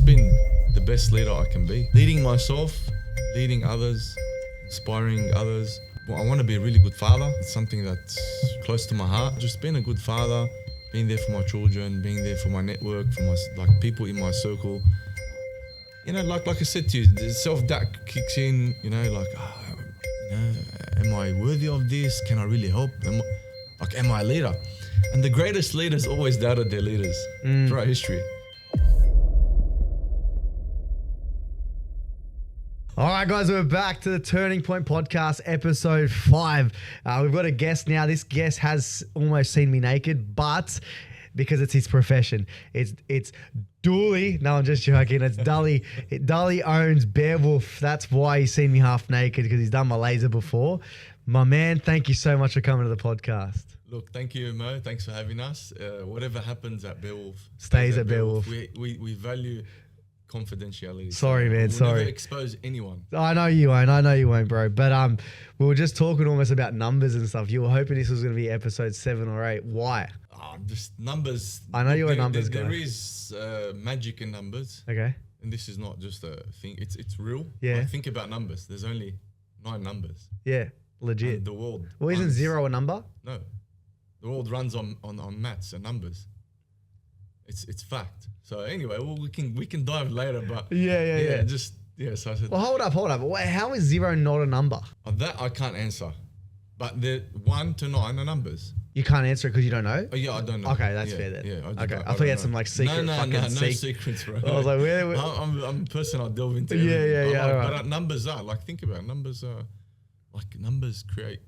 been the best leader I can be. Leading myself, leading others, inspiring others. Well, I want to be a really good father. It's something that's close to my heart. Just being a good father, being there for my children, being there for my network, for my people in my circle. You know, like I said to you, the self-doubt kicks in. You know, am I worthy of this? Can I really help? Am I a leader? And the greatest leaders always doubted their leaders throughout history. All right, guys, we're back to the Turning Point Podcast, episode 5. We've got a guest now. This guest has almost seen me naked, but because it's his profession, it's Dully. No, I'm just joking. It's Dully. Dully owns BareWolf. That's why he's seen me half naked, because he's done my laser before. My man, thank you so much for coming to the podcast. Look, thank you, Mo. Thanks for having us. Whatever happens at BareWolf stays at BareWolf. We value confidentiality. Sorry, man. We'll sorry. Never expose anyone. I know you won't, bro. But we were just talking almost about numbers and stuff. You were hoping this was going to be episode 7 or 8. Why? Just numbers. I know you're a numbers guy. There is magic in numbers. Okay. And this is not just a thing. It's real. Yeah. Think about numbers. There's only 9 numbers. Yeah. Legit. And the world. Well, isn't 0 a number? No. The world runs on maths and numbers. It's fact. So anyway, we can dive later, but yeah. So I said. Well, hold up. Wait, how is 0 not a number? That I can't answer, but the 1 to 9 are numbers. You can't answer it because you don't know? Oh yeah, I don't know. Okay, that's fair then. Yeah, I thought you had some like secret. No secrets, bro. I was like, where? I'm a person. I delve into. Yeah. Right. But numbers are think about it. Numbers are numbers create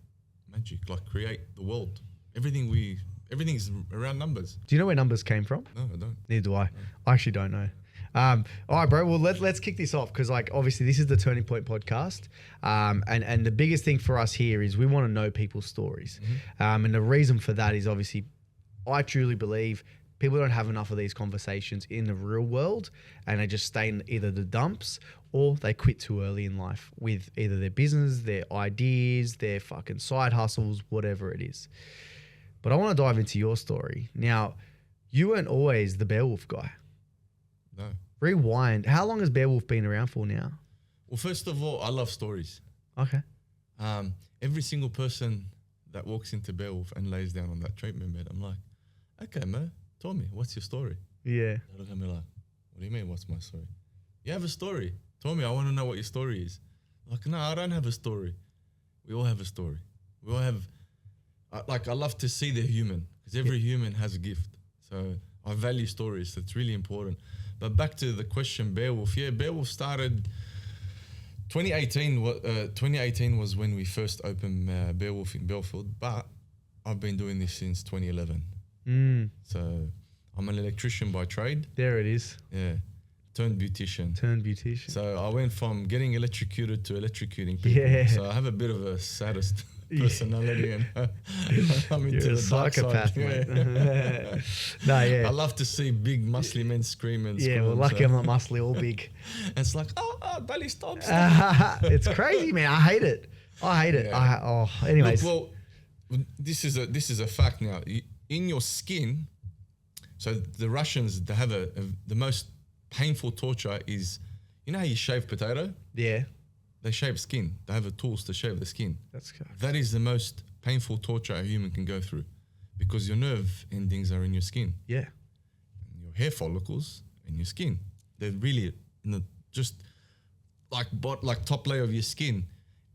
magic, create the world. Everything's around numbers. Do you know where numbers came from? No, I don't. Neither do I. No. I actually don't know. All right, bro. Well, let's kick this off because, obviously, this is the Turning Point podcast, and the biggest thing for us here is we want to know people's stories, and the reason for that is obviously, I truly believe people don't have enough of these conversations in the real world, and they just stay in either the dumps or they quit too early in life with either their business, their ideas, their fucking side hustles, whatever it is. But I want to dive into your story. Now, you weren't always the BareWolf guy. No. Rewind. How long has BareWolf been around for now? Well, first of all, I love stories. Okay. Every single person that walks into BareWolf and lays down on that treatment bed, I'm like, okay, man, tell me, what's your story? Yeah. They look at me like, what do you mean, what's my story? You have a story. Tell me, I want to know what your story is. Like, no, I don't have a story. We all have a story. We all have... I love to see they're human because every human has a gift. So I value stories. That's really important. But back to the question, BareWolf. Yeah, BareWolf started 2018. 2018 was when we first opened BareWolf in Belfield. But I've been doing this since 2011. So I'm an electrician by trade. There it is. Yeah. Turned beautician. So I went from getting electrocuted to electrocuting people. Yeah. So I have a bit of a sadist personality and I'm into You're the psychopath, dark side. Mate. No, yeah. I love to see big muscly men scream and yeah, well, lucky I'm not muscly or big. And it's like, Dully, stop. It's crazy, man. I hate it. Yeah. Anyways. Look, well, this is a fact now. In your skin, so the Russians, they have the most painful torture is, you know how you shave potato? Yeah. They shave skin. They have the tools to shave the skin. That's good. That is the most painful torture a human can go through because your nerve endings are in your skin. Yeah. And your hair follicles in your skin. They're really just like top layer of your skin.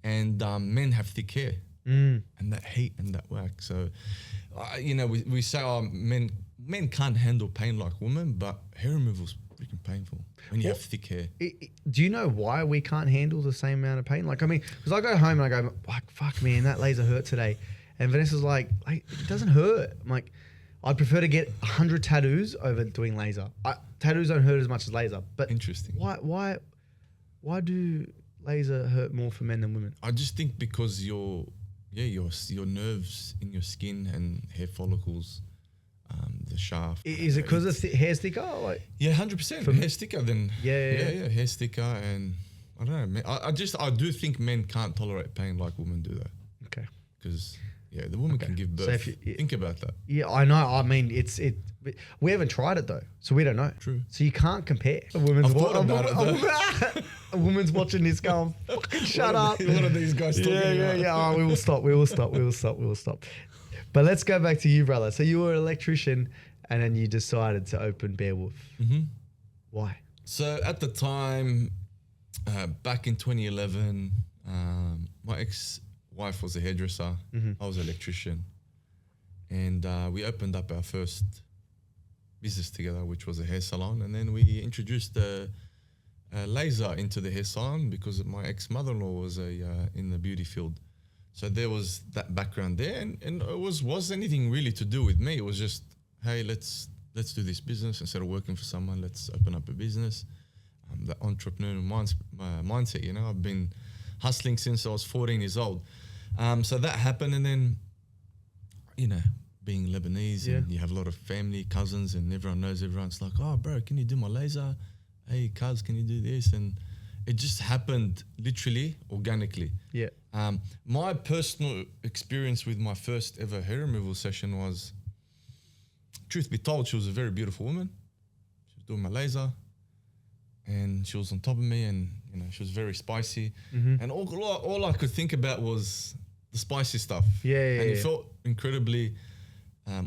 And men have thick hair. And that heat and that wax. So, we say men can't handle pain like women, but hair removal's freaking painful when you have thick hair. Do you know why we can't handle the same amount of pain? Because I go home and I go, fuck, man, that laser hurt today. And Vanessa's like, it doesn't hurt. I'm like, I'd prefer to get 100 tattoos over doing laser. Tattoos don't hurt as much as laser. But interesting. Why do laser hurt more for men than women? I just think because your nerves in your skin and hair follicles, the shaft. Is it because the hair's thicker? Yeah, 100%. Hair's thicker than hair's thicker, and I don't know. I do think men can't tolerate pain like women do, though. Okay. Because Yeah, the woman can give birth. So if you, Think about that. yeah, I know. I mean, we haven't tried it though, so we don't know. True. So you can't compare. A woman's watching this going, fucking shut up. What are these guys talking about? Yeah. Oh, we will stop. But let's go back to you, brother. So you were an electrician, and then you decided to open BareWolf. Mm-hmm. Why? So at the time, back in 2011, my ex-wife was a hairdresser. I was an electrician. And we opened up our first business together, which was a hair salon. And then we introduced a laser into the hair salon because my ex-mother-in-law was in the beauty field. So there was that background there. And it was anything really to do with me. It was just, hey, let's do this business. Instead of working for someone, let's open up a business. The entrepreneurial mindset, you know, I've been hustling since I was 14 years old. So that happened, and then, you know, being Lebanese, and you have a lot of family, cousins, and everyone knows everyone. It's like, oh, bro, can you do my laser? Hey, cuz, can you do this? And it just happened literally organically. Yeah. My personal experience with my first ever hair removal session was, truth be told, she was a very beautiful woman. She was doing my laser, and she was on top of me, and you know, she was very spicy, and all I could think about was the spicy stuff. And it felt incredibly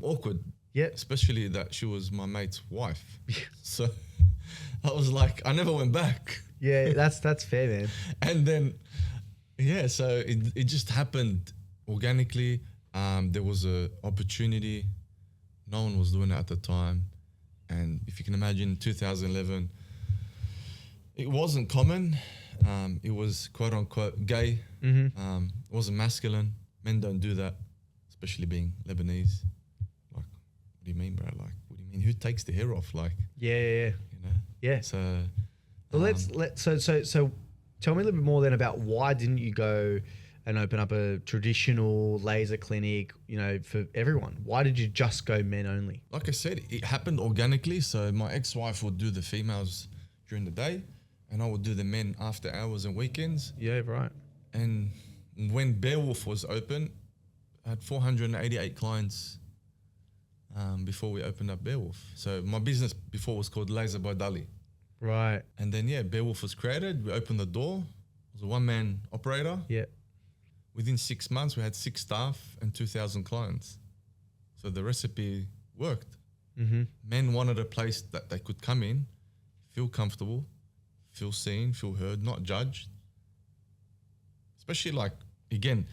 awkward. Yeah, especially that she was my mate's wife. So I was like, I never went back. Yeah, that's fair, man. And then, so it just happened organically. There was a opportunity. No one was doing it at the time, and if you can imagine, 2011. It wasn't common. It was quote unquote gay. It wasn't masculine. Men don't do that, especially being Lebanese. Like, what do you mean, bro? Like, what do you mean? Who takes the hair off? Like, you know. So, well, so tell me a little bit more then about why didn't you go and open up a traditional laser clinic, you know, for everyone? Why did you just go men only? Like I said, it happened organically. So my ex-wife would do the females during the day, and I would do the men after hours and weekends. Yeah, right. And when BareWolf was open, I had 488 clients before we opened up BareWolf. So my business before was called Laser by Dully. Right. And then, BareWolf was created. We opened the door. It was a one-man operator. Yeah. Within 6 months, we had 6 staff and 2,000 clients. So the recipe worked. Men wanted a place that they could come in, feel comfortable, feel seen, feel heard, not judged. Especially like, again,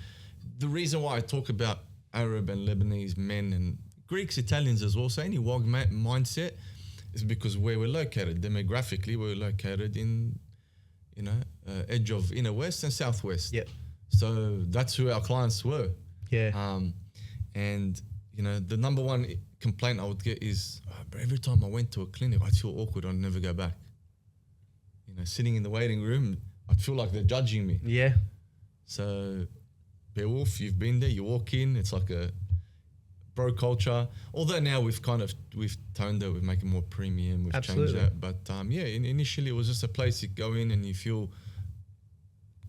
the reason why I talk about Arab and Lebanese men and Greeks, Italians as well, so any WOG mindset is because where we're located, demographically, we're located in, you know, edge of inner west and southwest. Yeah. So that's who our clients were. Yeah. And, you know, the number one complaint I would get is, every time I went to a clinic, I'd feel awkward. I'd never go back. You know, sitting in the waiting room, I'd feel like they're judging me. Yeah. So, BareWolf, you've been there, you walk in, it's like a bro culture. Although now we've toned it, we've made it more premium, we've changed that. But initially it was just a place you go in and you feel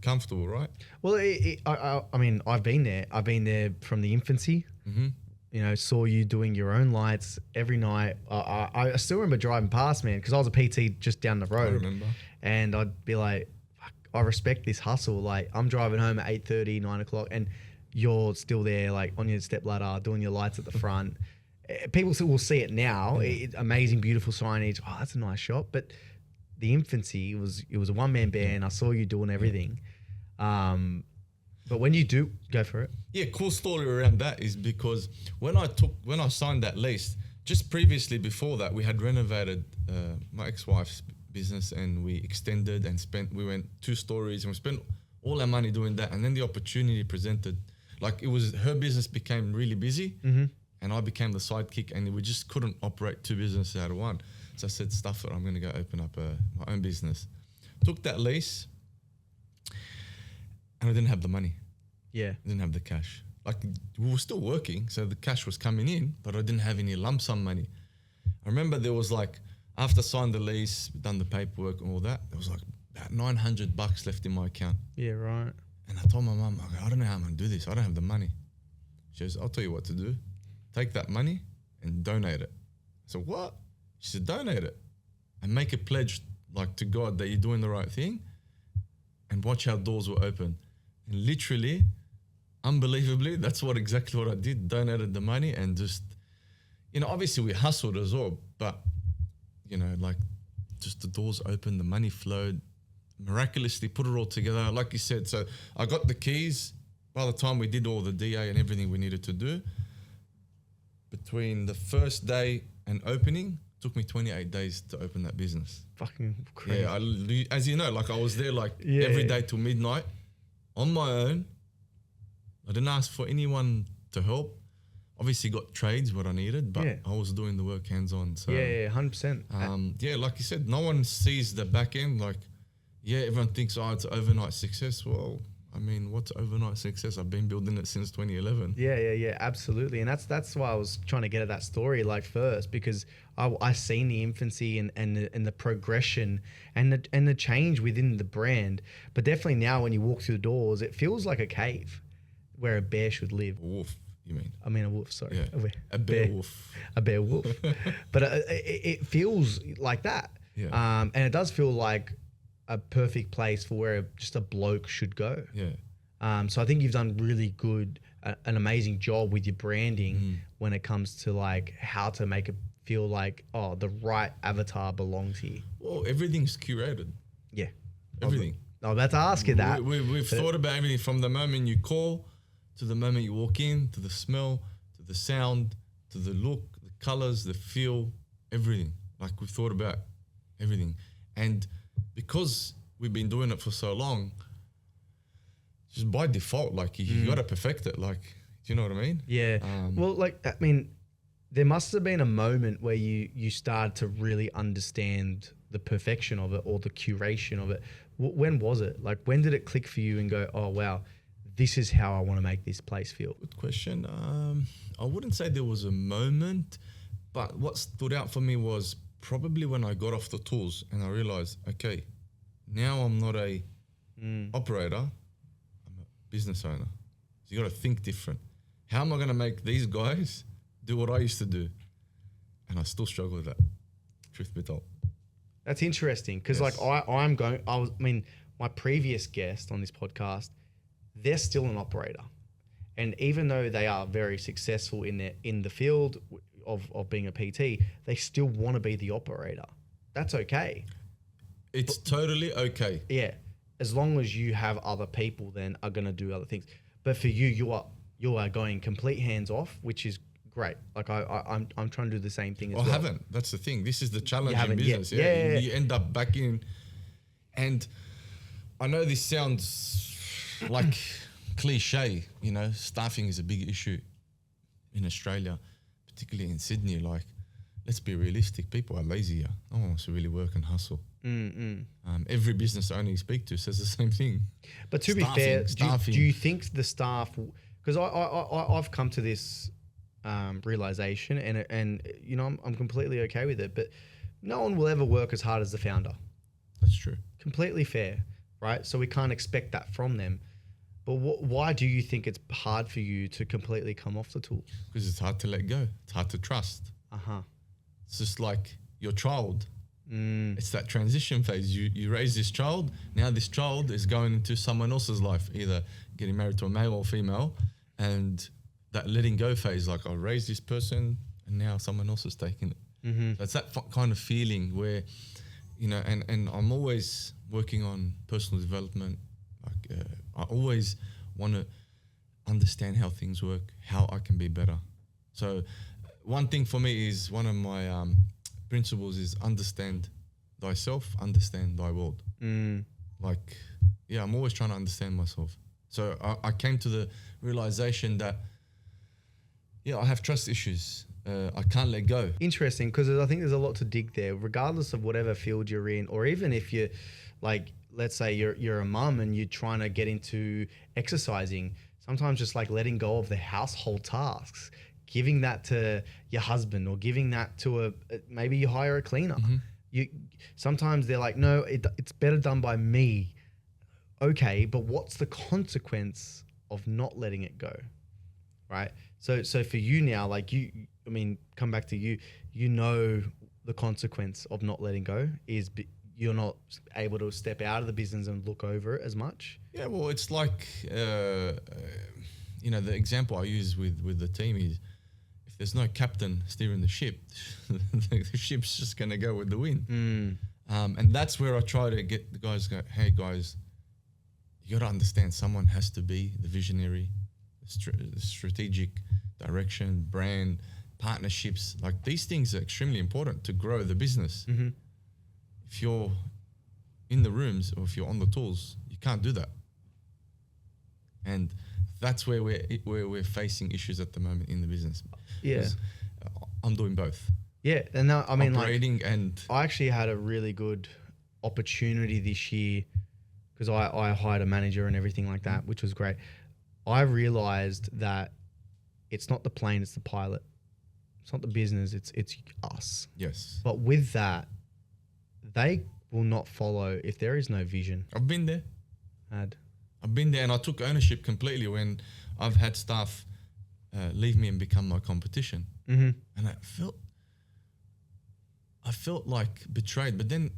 comfortable, right? Well, I mean, I've been there. I've been there from the infancy. You know, saw you doing your own lights every night. I still remember driving past, man, because I was a PT just down the road. I remember. And I'd be like, fuck, I respect this hustle. Like, I'm driving home at 8:30, 9 o'clock, and you're still there, like, on your stepladder, doing your lights at the front. People will see it now. Amazing, beautiful signage. Oh, that's a nice shop. But the infancy, it was a one-man band. I saw you doing everything. But when you do, go for it. Yeah, cool story around that is because when I signed that lease, just previously before that, we had renovated my ex-wife's business, and we extended and we went 2 stories, and we spent all our money doing that. And then the opportunity presented, like, it was, her business became really busy, and I became the sidekick, and we just couldn't operate 2 businesses out of one. So I said, stuff it, I'm going to go open up my own business. Took that lease, and I didn't have the money. Yeah. I didn't have the cash. Like, we were still working, so the cash was coming in, but I didn't have any lump sum money. I remember there was like, after I signed the lease, done the paperwork and all that, there was like about $900 left in my account. Yeah, right. And I told my mum, I don't know how I'm going to do this. I don't have the money. She goes, I'll tell you what to do. Take that money and donate it. I said, what? She said, donate it and make a pledge like to God that you're doing the right thing, and watch how doors will open. And literally, unbelievably, that's exactly what I did. Donated the money and just, obviously we hustled as well, but, like just the doors opened, the money flowed, miraculously put it all together. Like you said, so I got the keys. By the time we did all the DA and everything we needed to do, between the first day and opening, took me 28 days to open that business. Fucking crazy. Yeah, as you know, like I was there every day till midnight on my own. I didn't ask for anyone to help. Obviously got trades what I needed, but I was doing the work hands-on. So 100%. like you said, no one sees the back end. Like, everyone thinks, it's overnight success. Well, I mean, what's overnight success? I've been building it since 2011. Yeah, absolutely. And that's why I was trying to get at that story first, because I seen the infancy and the progression and the change within the brand. But definitely now when you walk through the doors, it feels like a cave where a bear should live. A wolf, you mean? I mean a wolf, sorry. Yeah. A bear wolf. A bear wolf. But it feels like that. Yeah. And it does feel like a perfect place for where just a bloke should go. Yeah. So I think you've done really good, an amazing job with your branding when it comes to like how to make it feel like, the right avatar belongs here. Well, everything's curated. Yeah. Everything. I'm about to ask you that. We've thought about everything from the moment you call to the moment you walk in, to the smell, to the sound, to the look, the colors, the feel, everything. Like we've thought about everything. And because we've been doing it for so long, just by default, like you got to perfect it. Like, do you know what I mean? Yeah. Well, like, I mean, there must have been a moment where you started to really understand the perfection of it or the curation of it. When was it? Like, when did it click for you and go, oh, wow, this is how I want to make this place feel? Good question. I wouldn't say there was a moment, but what stood out for me was probably when I got off the tools and I realized, okay, now I'm not a operator, I'm a business owner. So you got to think different. How am I going to make these guys do what I used to do? And I still struggle with that, truth be told. That's interesting because my previous guest on this podcast, they're still an operator. And even though they are very successful in the field of being a PT, they still want to be the operator. That's okay. It's totally okay. Yeah. As long as you have other people then are going to do other things. But for you are going complete hands off, which is great. Like I'm trying to do the same thing as well. I haven't. That's the thing. This is the challenge in business. Yeah. You end up back in, and I know this sounds like cliche, staffing is a big issue in Australia, particularly in Sydney. Like, let's be realistic. People are lazy here. No one wants to really work and hustle. Every business owner you speak to says the same thing. But to be fair, do you think the staff, because I've come to this realization and I'm completely okay with it, but no one will ever work as hard as the founder. That's true. Completely fair, right? So we can't expect that from them. But why do you think it's hard for you to completely come off the tools? Because it's hard to let go. It's hard to trust. It's just like your child. It's that transition phase. You raise this child. Now this child is going into someone else's life, either getting married to a male or female, and that letting go phase, like I raised this person and now someone else is taking it. So it's that kind of feeling where, and I'm always working on personal development. Like I always want to understand how things work, how I can be better. So one thing for me is one of my principles is understand thyself, understand thy world. Like, I'm always trying to understand myself. So I came to the realization that, I have trust issues. I can't let go. Interesting, because I think there's a lot to dig there, regardless of whatever field you're in, or even if you're like, let's say you're a mum and you're trying to get into exercising, sometimes just like letting go of the household tasks, giving that to your husband or giving that to maybe you hire a cleaner. Sometimes they're like, no, it's better done by me. Okay, but what's the consequence of not letting it go? right? So for you now, like I mean, come back to you, the consequence of not letting go is you're not able to step out of the business and look over it as much. Yeah, well, it's like, the example I use with the team is, if there's no captain steering the ship, the ship's just going to go with the wind. And that's where I try to get the guys to go, hey guys, you got to understand someone has to be the visionary, the strategic direction, brand, partnerships. Like, these things are extremely important to grow the business. If you're in the rooms or if you're on the tools, you can't do that. And that's where we're facing issues at the moment in the business. Yeah. I'm doing both. Yeah. And now, I mean, operating and I actually had a really good opportunity this year because I hired a manager and everything like that, which was great. I realized that it's not the plane, it's the pilot. It's not the business, it's us. Yes. But with that, they will not follow if there is no vision. I've been there. I've been there, and I took ownership completely when I've had staff leave me and become my competition. And I felt like betrayed. But then,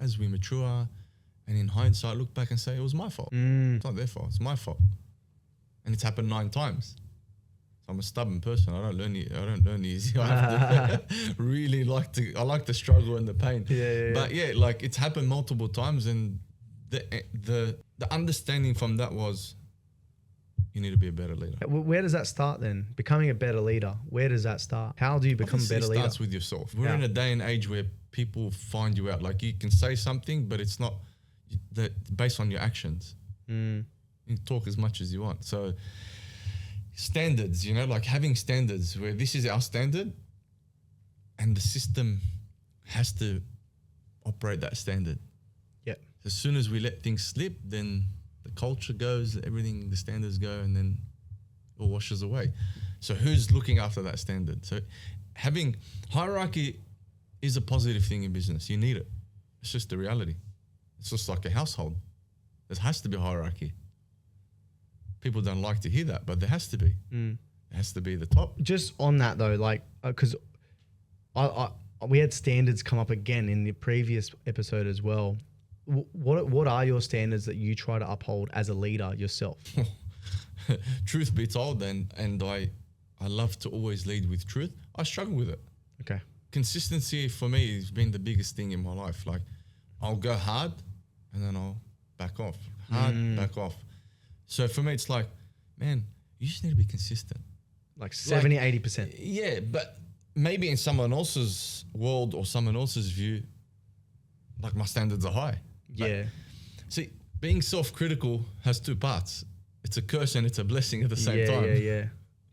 as we mature and in hindsight look back and say, it was my fault. It's not their fault, it's my fault. And it's happened 9 times. So I'm a stubborn person. I don't learn easy. I have to really I like the struggle and the pain. But yeah, like, it's happened multiple times, and the understanding from that was, you need to be a better leader. Where does that start then? Becoming a better leader. Where does that start? How do you become a better leader? It starts with yourself. We're in a day and age where people find you out. Like, you can say something, but it's not based on your actions. You can talk as much as you want. So standards, like having standards where this is our standard and the system has to operate that standard. Yeah. As soon as we let things slip, then the culture goes, everything, the standards go, and then it all washes away. So who's looking after that standard? So having hierarchy is a positive thing in business. You need it. It's just the reality. It's just like a household. There has to be hierarchy. People don't like to hear that, but there has to be. It has to be the top. Just on that though, like, because we had standards come up again in the previous episode as well. What are your standards that you try to uphold as a leader yourself? Truth be told, and I love to always lead with truth. I struggle with it. Okay. Consistency for me has been the biggest thing in my life. Like, I'll go hard and then I'll back off. Back off. So for me, it's like, man, you just need to be consistent. Like 70, 80%. Yeah, but maybe in someone else's world or someone else's view, like, my standards are high. Yeah. See, being self-critical has 2 parts. It's a curse and it's a blessing at the same time. Yeah,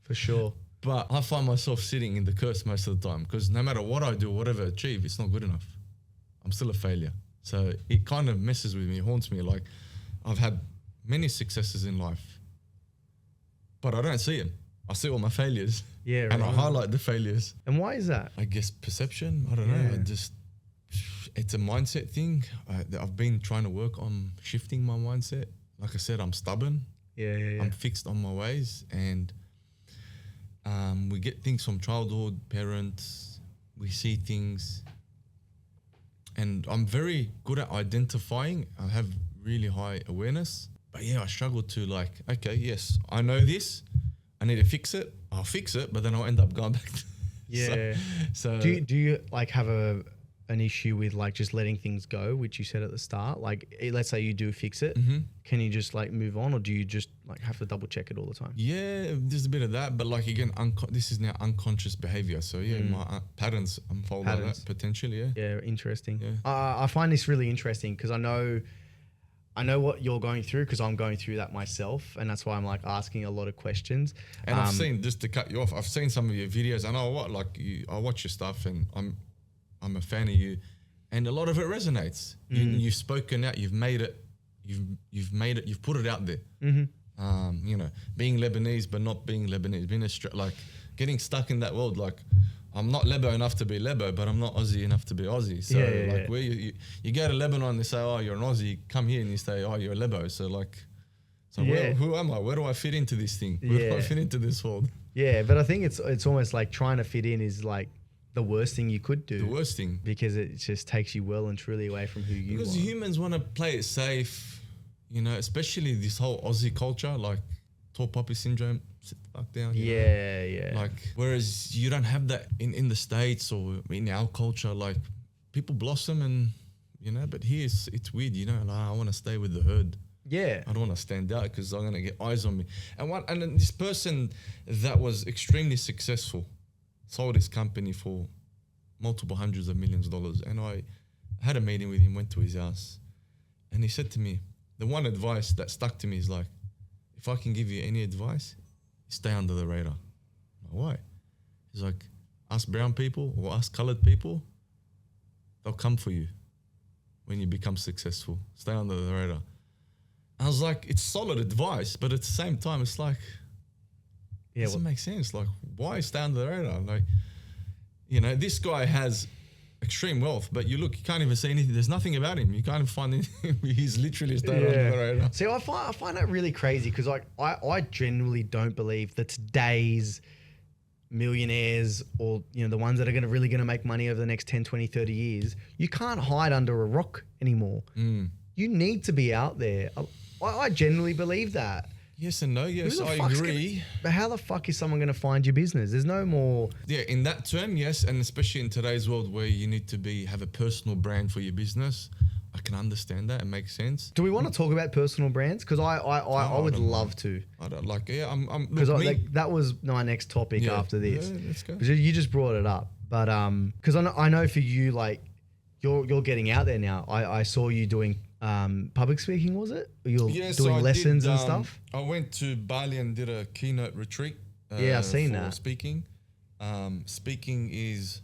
for sure. But I find myself sitting in the curse most of the time because no matter what I do, whatever I achieve, it's not good enough. I'm still a failure. So it kind of messes with me, haunts me. Like, I've had many successes in life, but I don't see them. I see all my failures. Yeah, and I highlight the failures. And why is that? I guess perception. I don't know. It's a mindset thing. I've been trying to work on shifting my mindset. Like I said, I'm stubborn. Yeah. I'm fixed on my ways, and we get things from childhood, parents. We see things, and I'm very good at identifying. I have really high awareness. But yeah, I struggle to, like, okay, yes, I know this. I need to fix it. I'll fix it, but then I'll end up going back. So do you like have an issue with, like, just letting things go, which you said at the start? Like, let's say you do fix it, can you just, like, move on, or do you just, like, have to double check it all the time? Yeah, there's a bit of that, but, like, again, this is now unconscious behavior. So yeah, my patterns unfold like that potentially. Yeah, interesting. Yeah. I find this really interesting because I know what you're going through because I'm going through that myself, and that's why I'm, like, asking a lot of questions. And I've seen, just to cut you off, I've seen some of your videos, and I watch your stuff, and I'm a fan of you, and a lot of it resonates. You've spoken out, you've made it, you've put it out there. Being Lebanese but not being Lebanese, being like getting stuck in that world. Like, I'm not Lebo enough to be Lebo, but I'm not Aussie enough to be Aussie. So where you go to Lebanon, they say, oh, you're an Aussie. Come here and you say, oh, you're a Lebo. So, like, So who am I? Where do I fit into this thing? Where do I fit into this world? Yeah, but I think it's almost like trying to fit in is like the worst thing you could do. The worst thing. Because it just takes you well and truly away from who you are. Because humans want to play it safe, you know, especially this whole Aussie culture, like tall poppy syndrome, sit the fuck down. Yeah. Like, whereas you don't have that in the States or in our culture, like people blossom and, you know, but here it's weird, you know, like I want to stay with the herd. Yeah. I don't want to stand out because I'm going to get eyes on me. And then this person that was extremely successful sold his company for multiple hundreds of millions of dollars. And I had a meeting with him, went to his house, and he said to me, the one advice that stuck to me is like, if I can give you any advice, stay under the radar. I'm like, why? He's like, us brown people or us colored people, they'll come for you when you become successful. Stay under the radar. I was like, it's solid advice, but at the same time, it's like, it doesn't make sense. Like, why stay under the radar? Like, you know, this guy has extreme wealth, but you can't even see anything. There's nothing about him. You can't even find anything. He's literally staying under the radar. See, I find that really crazy because like I genuinely don't believe that today's millionaires or, you know, the ones that are really going to make money over the next 10, 20, 30 years, you can't hide under a rock anymore. You need to be out there. I genuinely believe that. Yes and no. Yes, I agree. But how the fuck is someone going to find your business? There's no more. Yeah, in that term, yes, and especially in today's world where you need to have a personal brand for your business, I can understand that. It makes sense. Do we want to talk about personal brands? Because I would love to. I don't like. Yeah, I'm. Because like, that was my next topic after this. Yeah, let's go. Because you just brought it up, but because I know for you, like you're getting out there now. I saw you doing public speaking, was it? You're doing lessons and stuff? I went to Bali and did a keynote retreat. I've seen that. Speaking. Speaking is,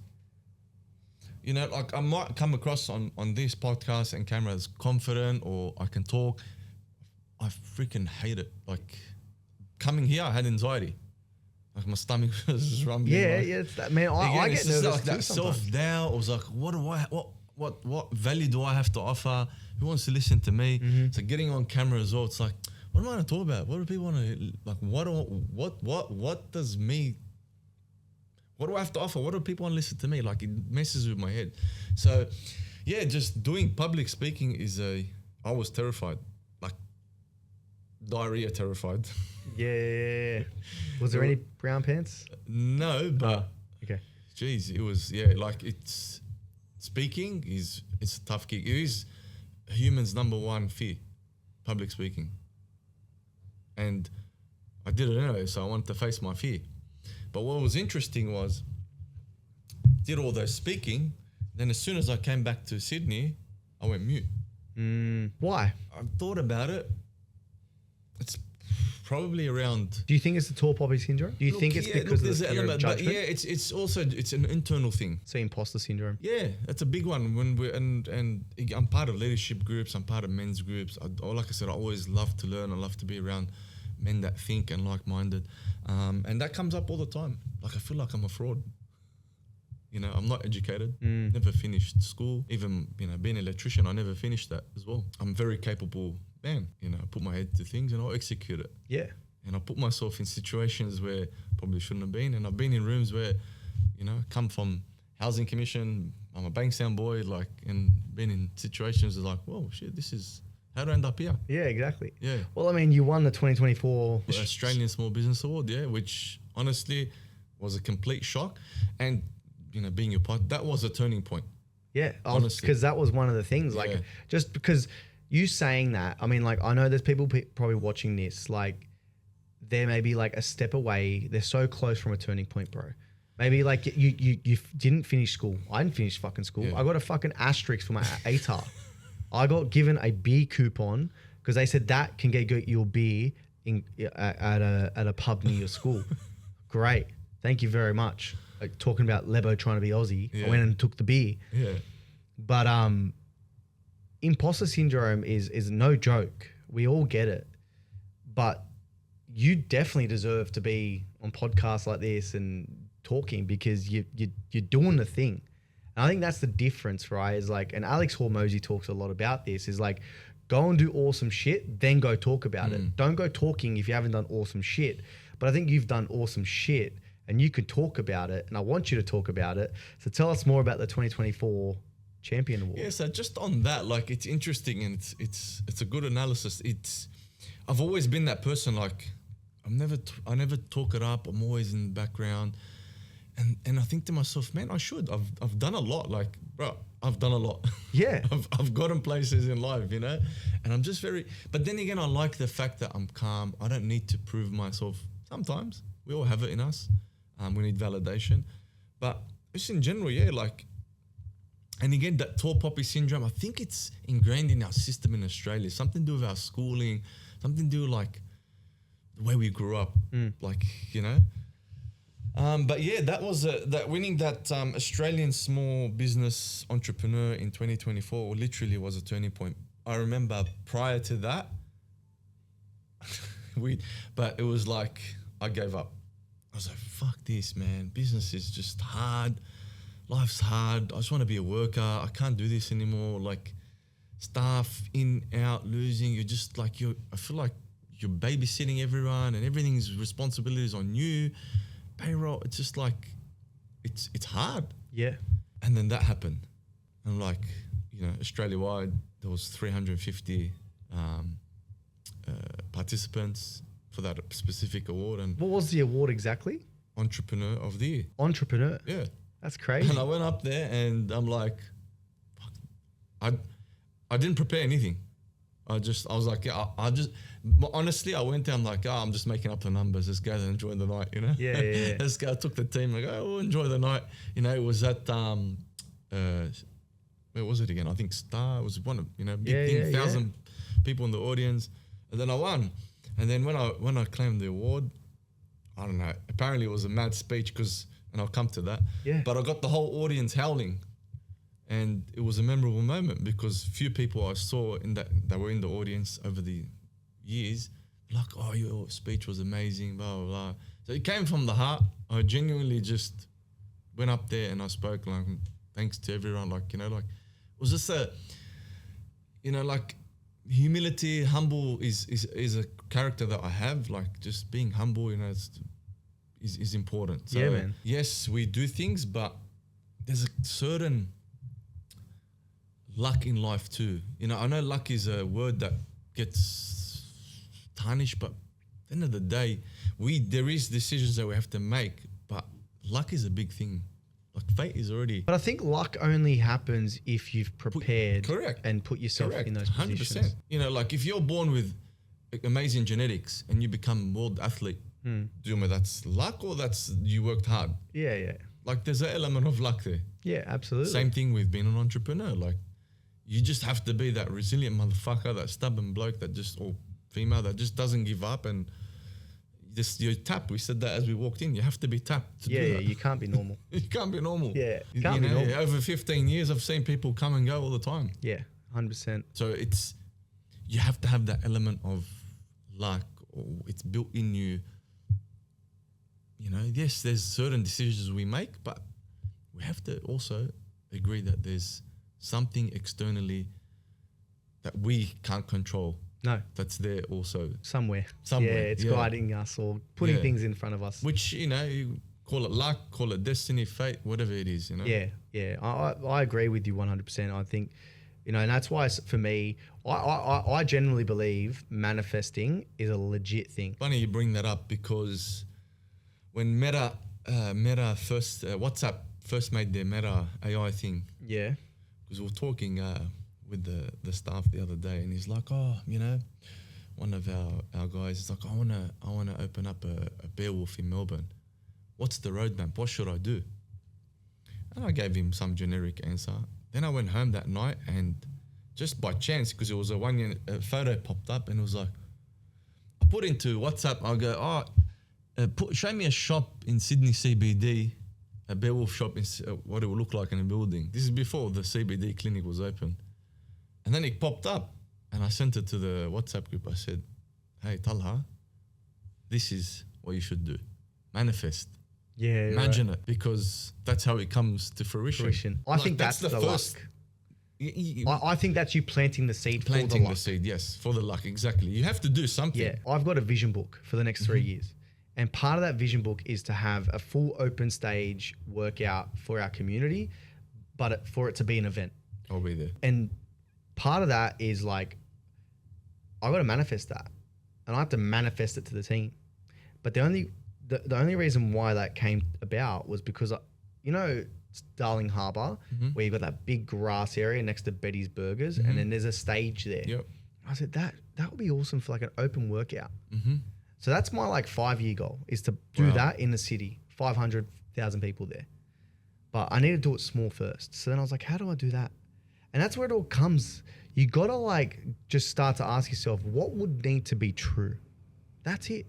you know, like I might come across on this podcast and camera as confident or I can talk. I freaking hate it. Like coming here, I had anxiety. Like my stomach was just rumbling. Yeah, it's that, man. I get nervous like that sometimes. self-doubt. I was like, what value do I have to offer? Who wants to listen to me? So getting on camera as well, it's like, what am I going to talk about? What do people want to like? What do I have to offer? What do people want to listen to me? Like it messes with my head. So yeah, just doing public speaking I was terrified, like diarrhea terrified. Yeah. Was there any brown pants? No, but okay. Geez, it was like speaking it's a tough gig. It is a human's number one fear, public speaking. And I did it anyway, so I wanted to face my fear. But what was interesting was, did all those speaking, then as soon as I came back to Sydney, I went mute. Why? I thought about it. It's probably around. Do you think it's the tall poppy syndrome? Do you think it's because of the fear of judgment? But yeah, it's also an internal thing. So imposter syndrome. Yeah, that's a big one. When we and I'm part of leadership groups. I'm part of men's groups. Like I said, I always love to learn. I love to be around men that think and like-minded, and that comes up all the time. Like I feel like I'm a fraud. You know, I'm not educated. Never finished school. Even being an electrician, I never finished that as well. I'm very capable man. You know, I put my head to things and I'll execute it. Yeah. And I put myself in situations where probably shouldn't have been. And I've been in rooms where, come from housing commission. I'm a Bankstown boy, and been in situations like, whoa, shit, this is how do I end up here? Yeah, exactly. Yeah. Well, I mean, you won the 2024 Australian Small Business Award, which honestly was a complete shock. And being your part, that was a turning point. Yeah, honestly, because that was one of the things. Like, just because you saying that, I mean, like, I know there's people probably watching this, like, they're maybe like a step away. They're so close from a turning point, bro. Maybe like you didn't finish school. I didn't finish fucking school. I got a fucking asterisk for my ATAR. I got given a beer coupon because they said that can get you a beer at a pub near your school. Great, thank you very much. Like talking about Lebo trying to be Aussie, I went and took the beer. Yeah, but imposter syndrome is no joke. We all get it, but you definitely deserve to be on podcasts like this and talking because you're doing the thing. And I think that's the difference, right? Is like, and Alex Hormozy talks a lot about this, is like, go and do awesome shit, then go talk about it. Don't go talking if you haven't done awesome shit. But I think you've done awesome shit and you could talk about it. And I want you to talk about it. So tell us more about the 2024 Champion Award. Yeah, so just on that, like, it's interesting and it's a good analysis. I've always been that person, like, I never talk it up. I'm always in the background. And I think to myself, man, I should. I've done a lot. Like, bro, I've done a lot. Yeah. I've gotten places in life, you know? And I'm just but then again, I like the fact that I'm calm. I don't need to prove myself. Sometimes we all have it in us. We need validation. But just in general, yeah, like, and again, that tall poppy syndrome, I think it's ingrained in our system in Australia. Something to do with our schooling, something to do like the way we grew up, like, you know? But yeah, that was that winning that Australian small business entrepreneur in 2024 literally was a turning point. I remember prior to that, but it was like I gave up. I was like, fuck this, man. Business is just hard. Life's hard. I just want to be a worker. I can't do this anymore. Like, staff in, out, losing. You're just like, I feel like you're babysitting everyone and everything's responsibilities on you. Payroll, it's just like, it's hard. Yeah. And then that happened. And like, you know, Australia-wide, there was 350 participants for that specific award. And what was the award exactly? Entrepreneur of the Year. Entrepreneur? Yeah. That's crazy. And I went up there and I'm like, fuck, I didn't prepare anything. I was like, yeah, honestly, I went down like, I'm just making up the numbers. Let's go and enjoy the night, you know? Yeah. Let's go. I took the team, like, we'll enjoy the night. You know, it was at, where was it again? I think Star. It was one of, you know, big thing, 1,000 people in the audience. And then I won. And then when I claimed the award, I don't know, apparently it was a mad speech and I'll come to that. Yeah. But I got the whole audience howling. And it was a memorable moment because few people I saw that were in the audience over the years, like, oh, your speech was amazing, blah, blah, blah. So it came from the heart. I genuinely just went up there and I spoke, like, thanks to everyone, like, you know, like, it was just you know, like, humility, humble is a character that I have, like, just being humble, you know, is important. So, yeah, man. Yes, we do things, but there's a certain luck in life too. You know, I know luck is a word that gets tarnished, but at the end of the day, there is decisions that we have to make, but luck is a big thing. Like, fate is already... But I think luck only happens if you've prepared and put yourself in those positions. 100%. You know, like, if you're born with amazing genetics and you become world athlete, do you know that's luck or that's you worked hard? Yeah. Like, there's an element of luck there. Yeah, absolutely. Same thing with being an entrepreneur. Like, you just have to be that resilient motherfucker, that stubborn bloke or female that just doesn't give up and just you're tapped. We said that as we walked in. You have to be tapped to do that. You can't be normal. You can't be normal. Yeah, you can't be normal. Over 15 years, I've seen people come and go all the time. Yeah, 100%. So you have to have that element of luck, or it's built in you. You know, yes, there's certain decisions we make, but we have to also agree that there's something externally that we can't control. No. That's there also. Somewhere. Yeah, it's guiding us or putting things in front of us. Which, you know, you call it luck, call it destiny, fate, whatever it is, you know? Yeah. I agree with you 100%. I think, you know, and that's why for me, I generally believe manifesting is a legit thing. Funny you bring that up because when Meta first, WhatsApp first made their Meta AI thing. Yeah. Because we were talking with the staff the other day, and he's like, oh, you know, one of our guys is like, I wanna open up a BareWolf in Melbourne. What's the roadmap? What should I do? And I gave him some generic answer. Then I went home that night, and just by chance, because it was a photo popped up, and it was like, I put into WhatsApp. I go, show me a shop in Sydney CBD. A BareWolf shop, what it would look like in a building. This is before the CBD clinic was open. And then it popped up and I sent it to the WhatsApp group. I said, hey, Talha, this is what you should do. Manifest. Yeah. Imagine it, because that's how it comes to fruition. I think that's the first. luck. I think that's you planting the seed Planting for the luck. the seed, yes, for the luck, exactly. You have to do something. Yeah, I've got a vision book for the next 3 years. And part of that vision book is to have a full open stage workout for our community, but for it to be an event. I'll be there. And part of that is like, I got to manifest that, and I have to manifest it to the team. But the only reason why that came about was because, Darling Harbour, where you've got that big grass area next to Betty's Burgers, and then there's a stage there. Yep. I said, that would be awesome for like an open workout. So that's my like 5-year goal, is to do that in the city, 500,000 people there. But I need to do it small first. So then I was like, how do I do that? And that's where it all comes. You got to like just start to ask yourself, what would need to be true? That's it.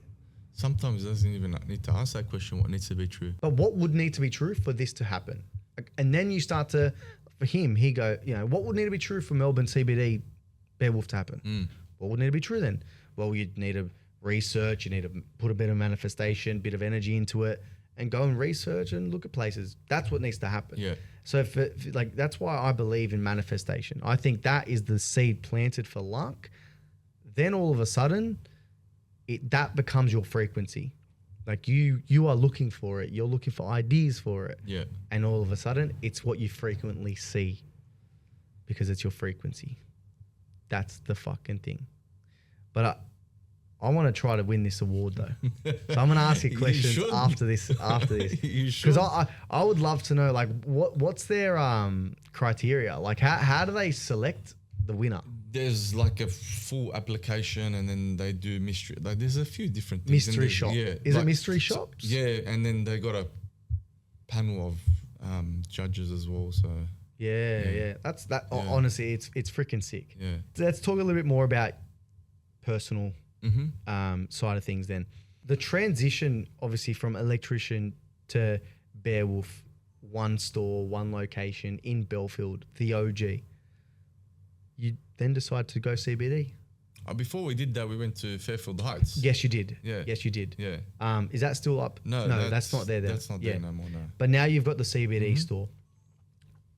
Sometimes it doesn't even need to ask that question, what needs to be true. But what would need to be true for this to happen? And then you start to, for him, he go, what would need to be true for Melbourne CBD BareWolf to happen? What would need to be true then? Well, you'd need to research, you need to put a bit of manifestation, bit of energy into it, and go and research and look at places. That's what needs to happen. Yeah. So that's why I believe in manifestation. I think that is the seed planted for luck. Then all of a sudden, that becomes your frequency. Like you are looking for it. You're looking for ideas for it. Yeah. And all of a sudden, it's what you frequently see, because it's your frequency. That's the fucking thing. But I want to try to win this award though. So I'm going to ask you questions after this. You should. Because I would love to know, like, what's their criteria? Like, how do they select the winner? There's like a full application, and then they do mystery. Like, there's a few different things. Mystery shop. Yeah. Is it mystery shops? Yeah, and then they got a panel of judges as well. So yeah. That's that. Yeah. Honestly, it's freaking sick. yeah. Let's talk a little bit more about personal side of things then. The transition, obviously, from Electrician to BareWolf, one store, one location in Belfield, the OG. You then decide to go CBD. Before we did that, we went to Fairfield Heights. Yes, you did. Yeah. Yes, you did. Yeah. Is that still up? No, that's not there then. That's not there no more, no. But now you've got the CBD store.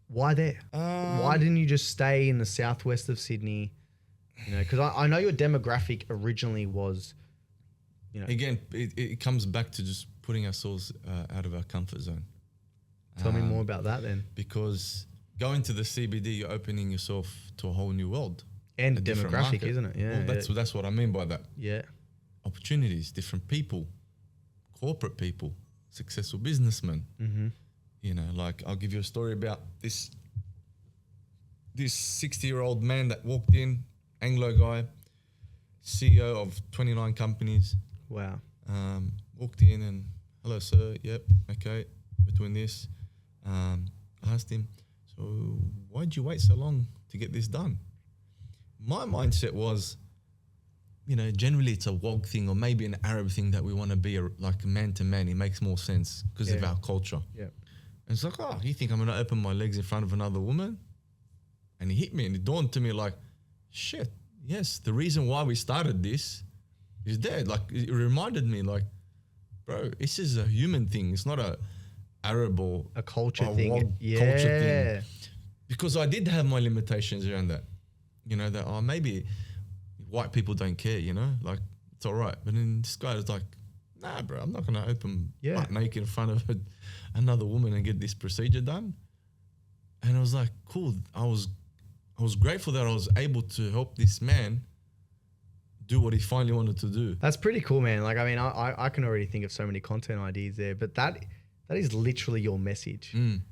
Why there? Why didn't you just stay in the southwest of Sydney? Because I know your demographic originally was, Again, it comes back to just putting ourselves out of our comfort zone. Tell me more about that then. Because going to the CBD, you're opening yourself to a whole new world. And a different demographic, market. isn't it? Yeah. Well, that's what I mean by that. Yeah. Opportunities, different people, corporate people, successful businessmen. Like, I'll give you a story about this 60-year-old man that walked in, Anglo guy, CEO of 29 companies. Wow. Walked in and, hello, sir. Yep. Okay. We're doing this. I asked him, so why'd you wait so long to get this done? My mindset was, generally it's a WOG thing or maybe an Arab thing that we want to be like man to man. It makes more sense because of our culture. Yeah. And it's like, you think I'm going to open my legs in front of another woman? And it hit me and it dawned to me like, shit, yes, the reason why we started this is there. Like, it reminded me like, bro, this is a human thing. It's not a Arab or a culture thing. Culture thing. Because I did have my limitations around that. That maybe white people don't care, like it's all right. But then this guy was like, nah, bro, I'm not going to open butt naked in front of another woman and get this procedure done. And I was like, cool. I was grateful that I was able to help this man do what he finally wanted to do. That's pretty cool, man. Like, I mean, I can already think of so many content ideas there, but that is literally your message in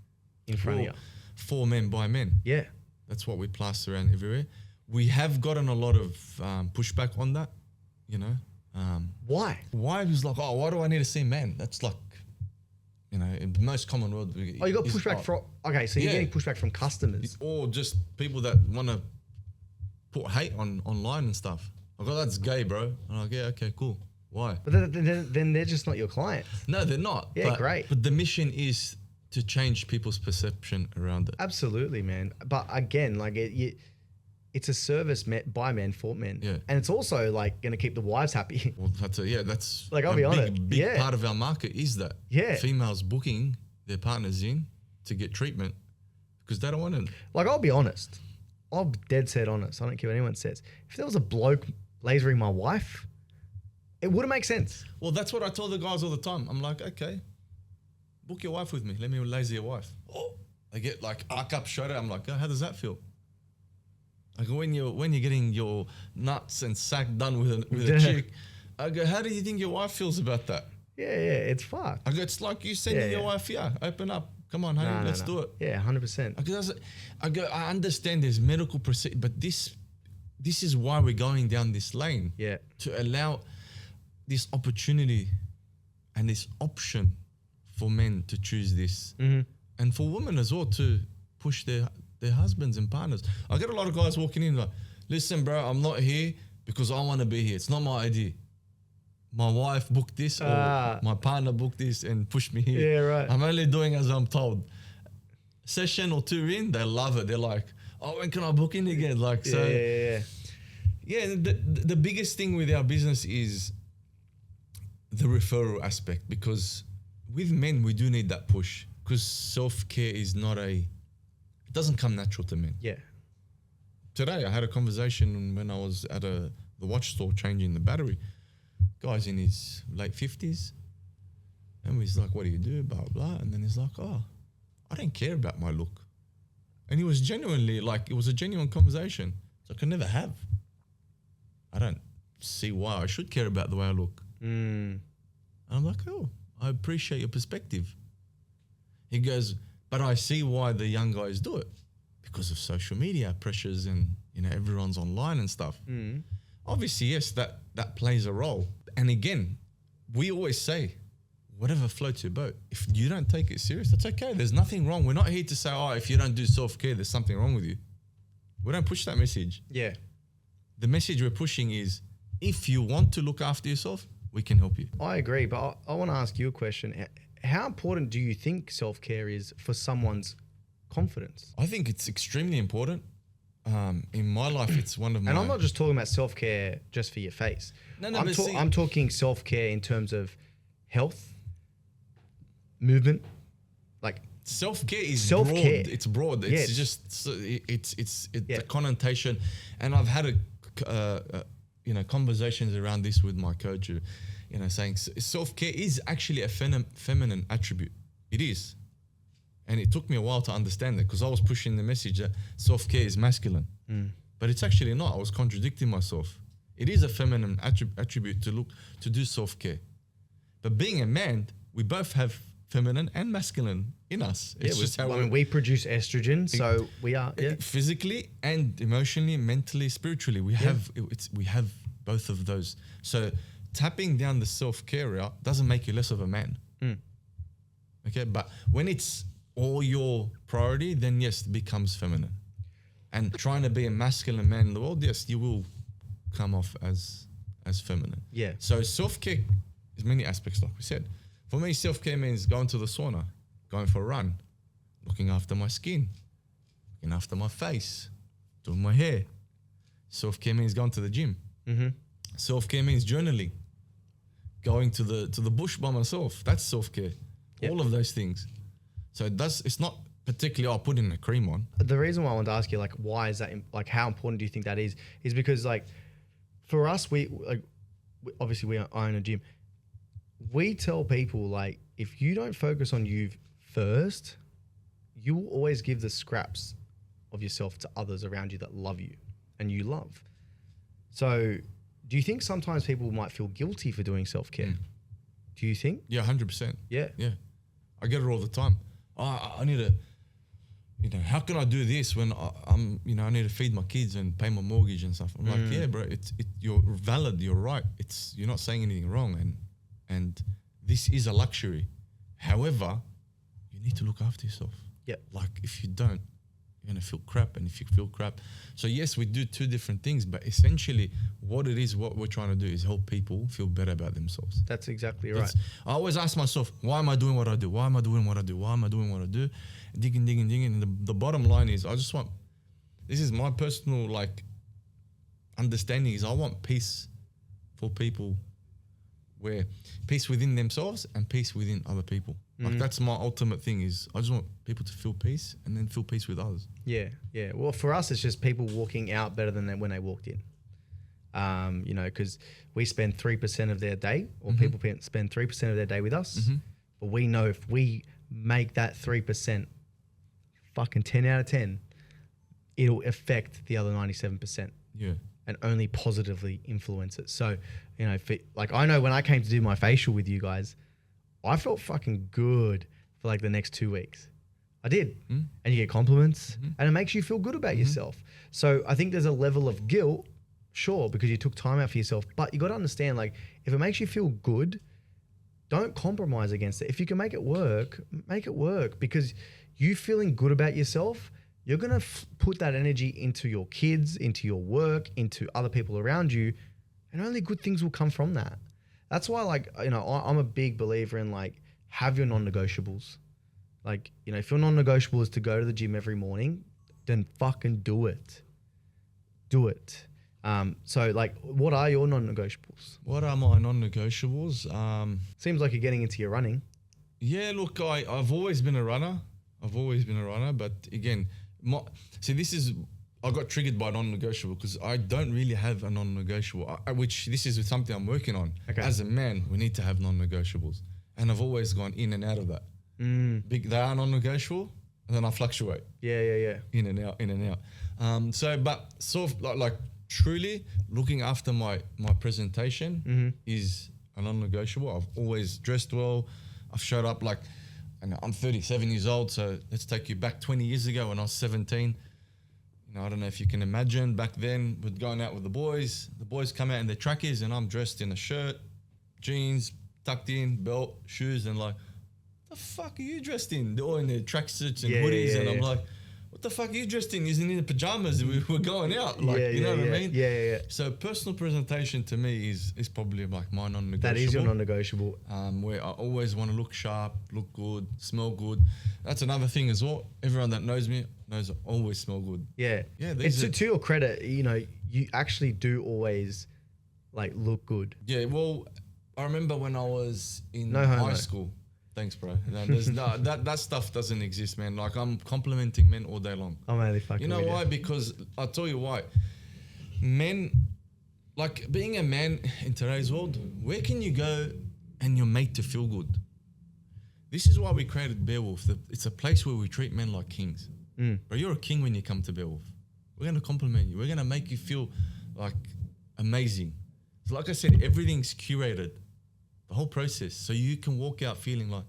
front of you. For men, by men. Yeah. That's what we plaster around everywhere. We have gotten a lot of pushback on that, Why? Why? It was like, why do I need to see men? That's like, in the most common word. You got pushback from, okay, so you're getting pushback from customers. Or just people that want to put hate online and stuff. Like, that's gay, bro. I'm like, yeah, okay, cool. Why? But then they're just not your clients. No, they're not. Yeah, great. But the mission is to change people's perception around it. Absolutely, man. But again, like it's it's a service met by men for men. Yeah. And it's also like going to keep the wives happy. Well, that's Like, I'll a be honest. big Yeah. part of our market is that females booking their partners in to get treatment because they don't want it. Like, I'll be honest. I'll be dead set honest. I don't care what anyone says. If there was a bloke lasering my wife, it wouldn't make sense. Well, that's what I tell the guys all the time. I'm like, okay, book your wife with me. Let me laser your wife. Oh, I get like arc up shoulder. I'm like, oh, how does that feel? I go, when you're getting your nuts and sack done with a chick, I go, how do you think your wife feels about that? Yeah, it's fucked. I go, it's like you sending your wife, open up. Come on, honey, let's do it. Yeah, 100%. I understand there's medical procedure, but this is why we're going down this lane. Yeah. To allow this opportunity and this option for men to choose this. Mm-hmm. And for women as well to push their husbands and partners. I get a lot of guys walking in like, listen, bro, I'm not here because I want to be here. It's not my idea. My wife booked this or my partner booked this and pushed me here. Yeah, right. I'm only doing as I'm told. Session or two in, they love it. They're like, oh, when can I book in again? Like, so. Yeah, the biggest thing with our business is the referral aspect, because with men, we do need that push because self-care is not it doesn't come natural to men. Yeah. Today, I had a conversation when I was at the watch store changing the battery. Guy's in his late 50s. And he's like, what do you do? Blah, blah. And then he's like, oh, I don't care about my look. And he was genuinely like, it was a genuine conversation. It's like, I never have. I don't see why I should care about the way I look. And I'm like, oh, I appreciate your perspective. He goes, but I see why the young guys do it because of social media pressures and, everyone's online and stuff. Obviously, yes, that plays a role. And again, we always say, whatever floats your boat. If you don't take it serious, that's okay. There's nothing wrong. We're not here to say, oh, if you don't do self-care, there's something wrong with you. We don't push that message. Yeah. The message we're pushing is, if you want to look after yourself, we can help you. I agree, but I want to ask you a question. How important do you think self-care is for someone's confidence? I think it's extremely important. In my life, it's one of my... And I'm not just talking about self-care just for your face. I'm talking self-care in terms of health, movement, like... Self-care is broad. It's broad. It's just... It's a connotation. And I've had conversations around this with my coach, saying self-care is actually a feminine attribute. It is. And it took me a while to understand that because I was pushing the message that self-care is masculine. But it's actually not. I was contradicting myself. It is a feminine attribute to do self-care. But being a man, we both have feminine and masculine in us. It's just how we produce estrogen, so we are physically and emotionally, mentally, spiritually. We have both of those. So tapping down the self-care route doesn't make you less of a man. Okay, but when it's all your priority, then yes, it becomes feminine. And trying to be a masculine man in the world, yes, you will come off as feminine. Yeah. So self-care is many aspects, like we said. For me, self-care means going to the sauna, going for a run, looking after my skin, looking after my face, doing my hair. Self-care means going to the gym. Self-care means journaling, going to the bush by myself. That's self-care. All of those things. So it's not particularly putting a cream on. The reason why I wanted to ask you, like, why is that, like, how important do you think that is because, like, for us, we obviously own a gym. We tell people, like, if you don't focus on you first, you will always give the scraps of yourself to others around you that love you and you love. So do you think sometimes people might feel guilty for doing self-care? Do you think? Yeah, 100%. Yeah. Yeah. I get it all the time. I need to, how can I do this when I need to feed my kids and pay my mortgage and stuff? I'm like, yeah, bro, you're valid. You're right. You're not saying anything wrong. And this is a luxury. However, you need to look after yourself. Yeah. Like if you don't, you're going to feel crap. And if you feel crap. So yes, we do two different things, but essentially what we're trying to do is help people feel better about themselves. That's exactly right. I always ask myself, why am I doing what I do? Why am I doing what I do? Why am I doing what I do? Digging. And the bottom line is this is my personal understanding is I want peace for people, where peace within themselves and peace within other people. Like that's my ultimate thing is I just want people to feel peace and then feel peace with others. Yeah. Well, for us, it's just people walking out better than when they walked in. You know, because we spend 3% of their day, or people spend 3% of their day with us. But we know if we make that 3% fucking 10 out of 10, it'll affect the other 97%. Yeah. And only positively influence it. So, you know, like I know when I came to do my facial with you guys, I felt fucking good for like the next 2 weeks. I did. And you get compliments and it makes you feel good about yourself. So I think there's a level of guilt, sure, because you took time out for yourself, but you got to understand, like, if it makes you feel good, don't compromise against it. If you can make it work, because you feeling good about yourself, you're going to put that energy into your kids, into your work, into other people around you, and only good things will come from that. That's why, like, you know, I'm a big believer in, like, have your non-negotiables. Like, you know, if your non-negotiable is to go to the gym every morning, then fucking do it. Do it. So, like, what are your non-negotiables? What are my non-negotiables? Seems like you're getting into your running. Yeah, look, I've always been a runner. But again, I got triggered by non-negotiable because I don't really have a non-negotiable, which this is something I'm working on. Okay. As a man, we need to have non-negotiables. And I've always gone in and out of that. They are non-negotiable, and then I fluctuate. Yeah. In and out. But sort of like truly looking after my presentation is a non-negotiable. I've always dressed well. I've showed up like, and I'm 37 years old, so let's take you back 20 years ago when I was 17. You know, I don't know if you can imagine back then, we're going out with the boys. The boys come out in their trackies and I'm dressed in a shirt, jeans, tucked in, belt, shoes, and like, what the fuck are you dressed in? They're all in their tracksuits and hoodies, and I'm like, what the fuck are you dressed in? Isn't in the pajamas? We're going out. Like, you know what I mean? Yeah. So personal presentation to me is probably like my non-negotiable. That is your non-negotiable. Where I always want to look sharp, look good, smell good. That's another thing as well. Everyone that knows me knows I always smell good. Yeah. It's to your credit, you know, you actually do always like look good. Yeah. Well, I remember when I was in high school. Thanks, bro. That stuff doesn't exist, man. Like, I'm complimenting men all day long. I'm only fucking. You know why? Because I'll tell you why. Men, like, being a man in today's world, where can you go and you're made to feel good? This is why we created BareWolf. It's a place where we treat men like kings. Bro, you're a king when you come to BareWolf. We're going to compliment you. We're going to make you feel like amazing. So like I said, everything's curated. The whole process. So you can walk out feeling like,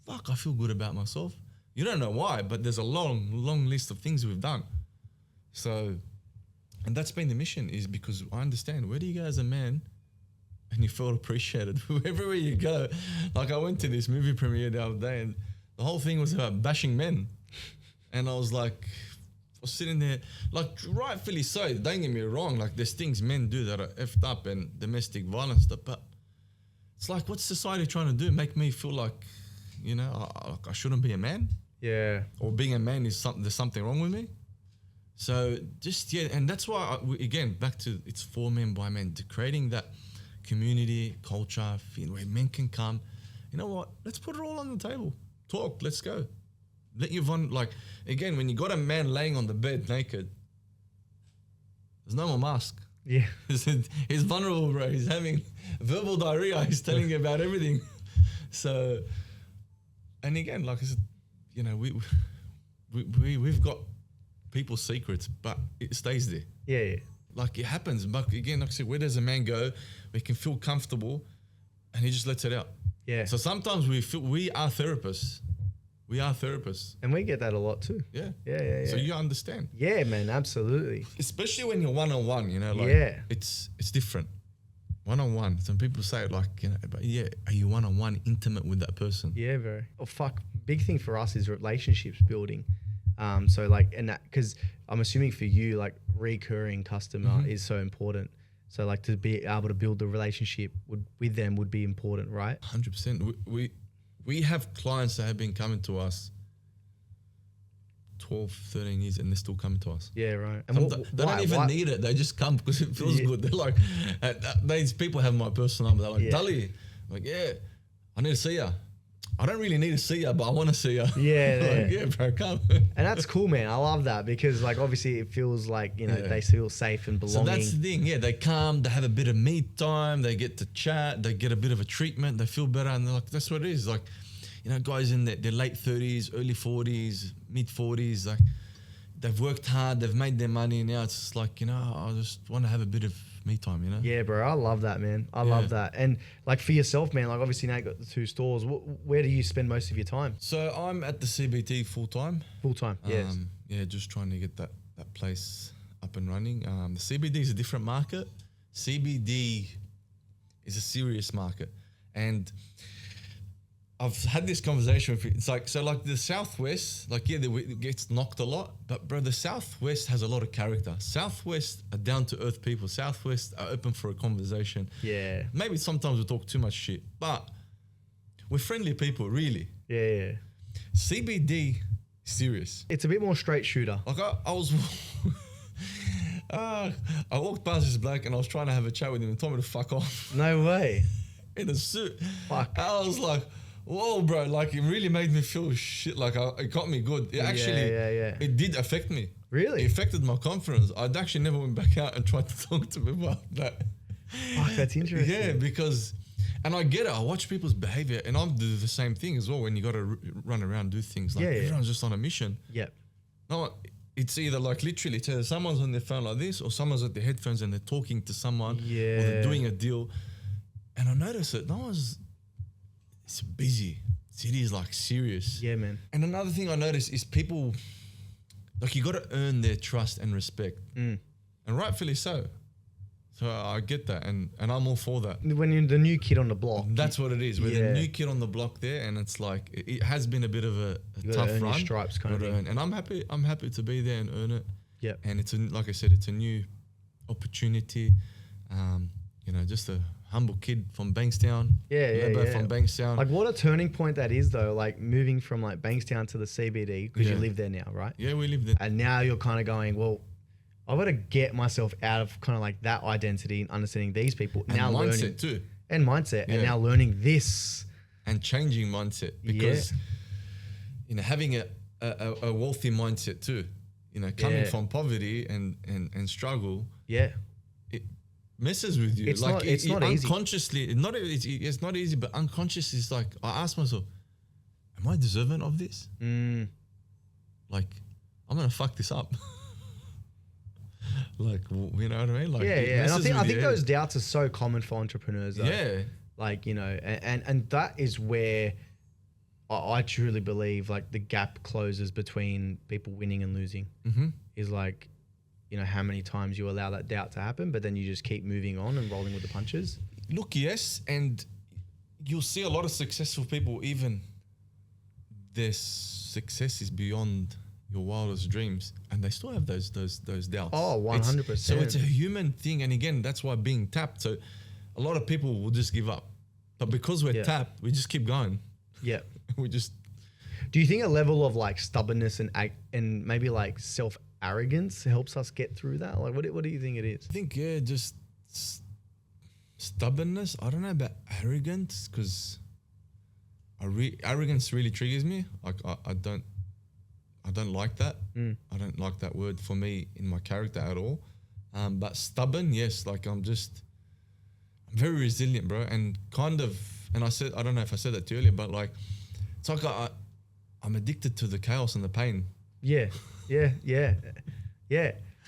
fuck, I feel good about myself. You don't know why, but there's a long list of things we've done. So, and that's been the mission, is because I understand, where do you go as a man and you feel appreciated? Everywhere you go. Like, I went to this movie premiere the other day and the whole thing was about bashing men. And I was like, I was sitting there, like, rightfully so, don't get me wrong, like, there's things men do that are effed up and domestic violence stuff, but it's like, what's society trying to do? Make me feel like, you know, I shouldn't be a man? Yeah. Or being a man is there's something wrong with me? So just, and that's why, again, back to it's for men by men, to creating that community, culture, feel where men can come. You know what? Let's put it all on the table. Talk, let's go. Let you like, again, when you got a man laying on the bed naked, there's no more mask. Yeah. He's vulnerable, bro. He's having verbal diarrhea. He's telling you about everything. So, and again, like I said, you know, we've got people's secrets, but it stays there. Yeah. Like, it happens. But again, like I said, where does a man go? We can feel comfortable and he just lets it out. Yeah. So sometimes we are therapists. We are therapists. And we get that a lot too. Yeah. Yeah. So you understand. Yeah, man, absolutely. Especially when you're one-on-one, you know, like, it's different. One-on-one. Some people say, like, you know, but yeah, are you one-on-one intimate with that person? Yeah, very. Oh, fuck. Big thing for us is relationships building. So like, and that, because I'm assuming for you, like, recurring customer is so important. So like, to be able to build the relationship with them would be important, right? 100%. We have clients that have been coming to us 12, 13 years and they're still coming to us. Yeah, right. And They don't even need it. They just come because it feels good. They're like, these people have my personal number. They're like, Dully. I'm like, yeah, I need to see ya. I don't really need to see ya, but I want to see ya. Yeah, like, yeah, bro, come. And that's cool, man. I love that because, like, obviously it feels like, you know, they feel safe and belonging. So that's the thing. Yeah, they come, they have a bit of me time, they get to chat, they get a bit of a treatment, they feel better. And they're like, that's what it is. Like, you know, guys in their late 30s, early 40s, mid 40s, like, they've worked hard, they've made their money. And now it's just like, you know, I just want to have a bit of me time, you know? Yeah, bro. I love that, man. I love that. And like for yourself, man, like obviously now you've got the 2 stores. Where do you spend most of your time? So I'm at the CBT full time. Full time, yes. Yeah, just trying to get that place up and running. The CBD is a different market. CBD is a serious market. And I've had this conversation with you. It's like, so like the Southwest, like, yeah, it gets knocked a lot, but bro, the Southwest has a lot of character. Southwest are down to earth people. Southwest are open for a conversation. Yeah. Maybe sometimes we talk too much shit, but we're friendly people, really. Yeah. CBD, serious. It's a bit more straight shooter. Like I was, I walked past this bloke and I was trying to have a chat with him and told me to fuck off. No way. In a suit. Fuck. I was like, whoa, bro, like it really made me feel shit. Like it got me good. It actually, it did affect me. Really? It affected my confidence. I'd actually never went back out and tried to talk to people about that. Fuck, that's interesting. Yeah, because, and I get it. I watch people's behavior and I do the same thing as well when you got to run around, do things. Like everyone's just on a mission. Yep. No, it's either like literally someone's on their phone like this or someone's at their headphones and they're talking to someone or they're doing a deal. And I noticed it. It's busy. City is like serious. Yeah, man. And another thing I noticed is people, like you got to earn their trust and respect. And rightfully so. So I get that and I'm all for that. When you're the new kid on the block. That's what it is. We're the new kid on the block there and it's like, it has been a bit of a tough earn run. your stripes kind of thing. And I'm happy to be there and earn it. Yeah. And it's, like I said, it's a new opportunity. You know, just a humble kid from Bankstown. From Bankstown. Like what a turning point that is though, like moving from like Bankstown to the CBD because you live there now, right? Yeah, we live there. And now you're kind of going, well, I've got to get myself out of kind of like that identity and understanding these people. And now mindset learning, too. And mindset. And now learning this. And changing mindset because, you know, having a wealthy mindset too, you know, coming from poverty and struggle. Yeah. Messes with you. It's like not easy. Unconsciously, it's not easy, but unconsciously it's like, I ask myself, am I deserving of this? Like, I'm going to fuck this up. Like, you know what I mean? Like, And I think those doubts are so common for entrepreneurs though. Yeah. Like, you know, and that is where I truly believe like the gap closes between people winning and losing is like, you know, how many times you allow that doubt to happen, but then you just keep moving on and rolling with the punches. Look, yes, and you'll see a lot of successful people, even their success is beyond your wildest dreams, and they still have those doubts. Oh, 100%. So it's a human thing, and again, that's why being tapped. So a lot of people will just give up, but because we're tapped, we just keep going. Yeah, we just. Do you think a level of like stubbornness and maybe like self-arrogance helps us get through that? Like, what do you think it is? I think just stubbornness. I don't know about arrogance because arrogance really triggers me. Like I don't like that. I don't like that word for me in my character at all. But stubborn, yes. Like I'm very resilient, bro. And kind of, and I don't know if I said that to you earlier, but like, it's like I'm addicted to the chaos and the pain. Yeah.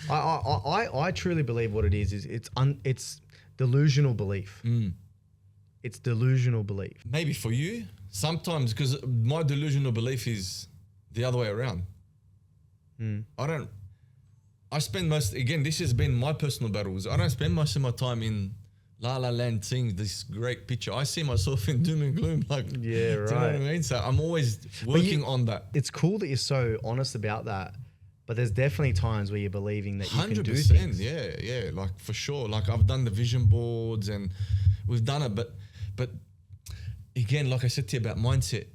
I truly believe what it is it's delusional belief. It's delusional belief. Maybe for you, sometimes, because my delusional belief is the other way around. I spend this has been my personal battles. I don't spend most of my time in La La Land seeing this great picture. I see myself in doom and gloom. Like, yeah, right. Do you know what I mean? So I'm always working on that. It's cool that you're so honest about that, but there's definitely times where you're believing that you 100%, can do 100%, things. Yeah, like for sure. Like I've done the vision boards and we've done it, but again, like I said to you about mindset,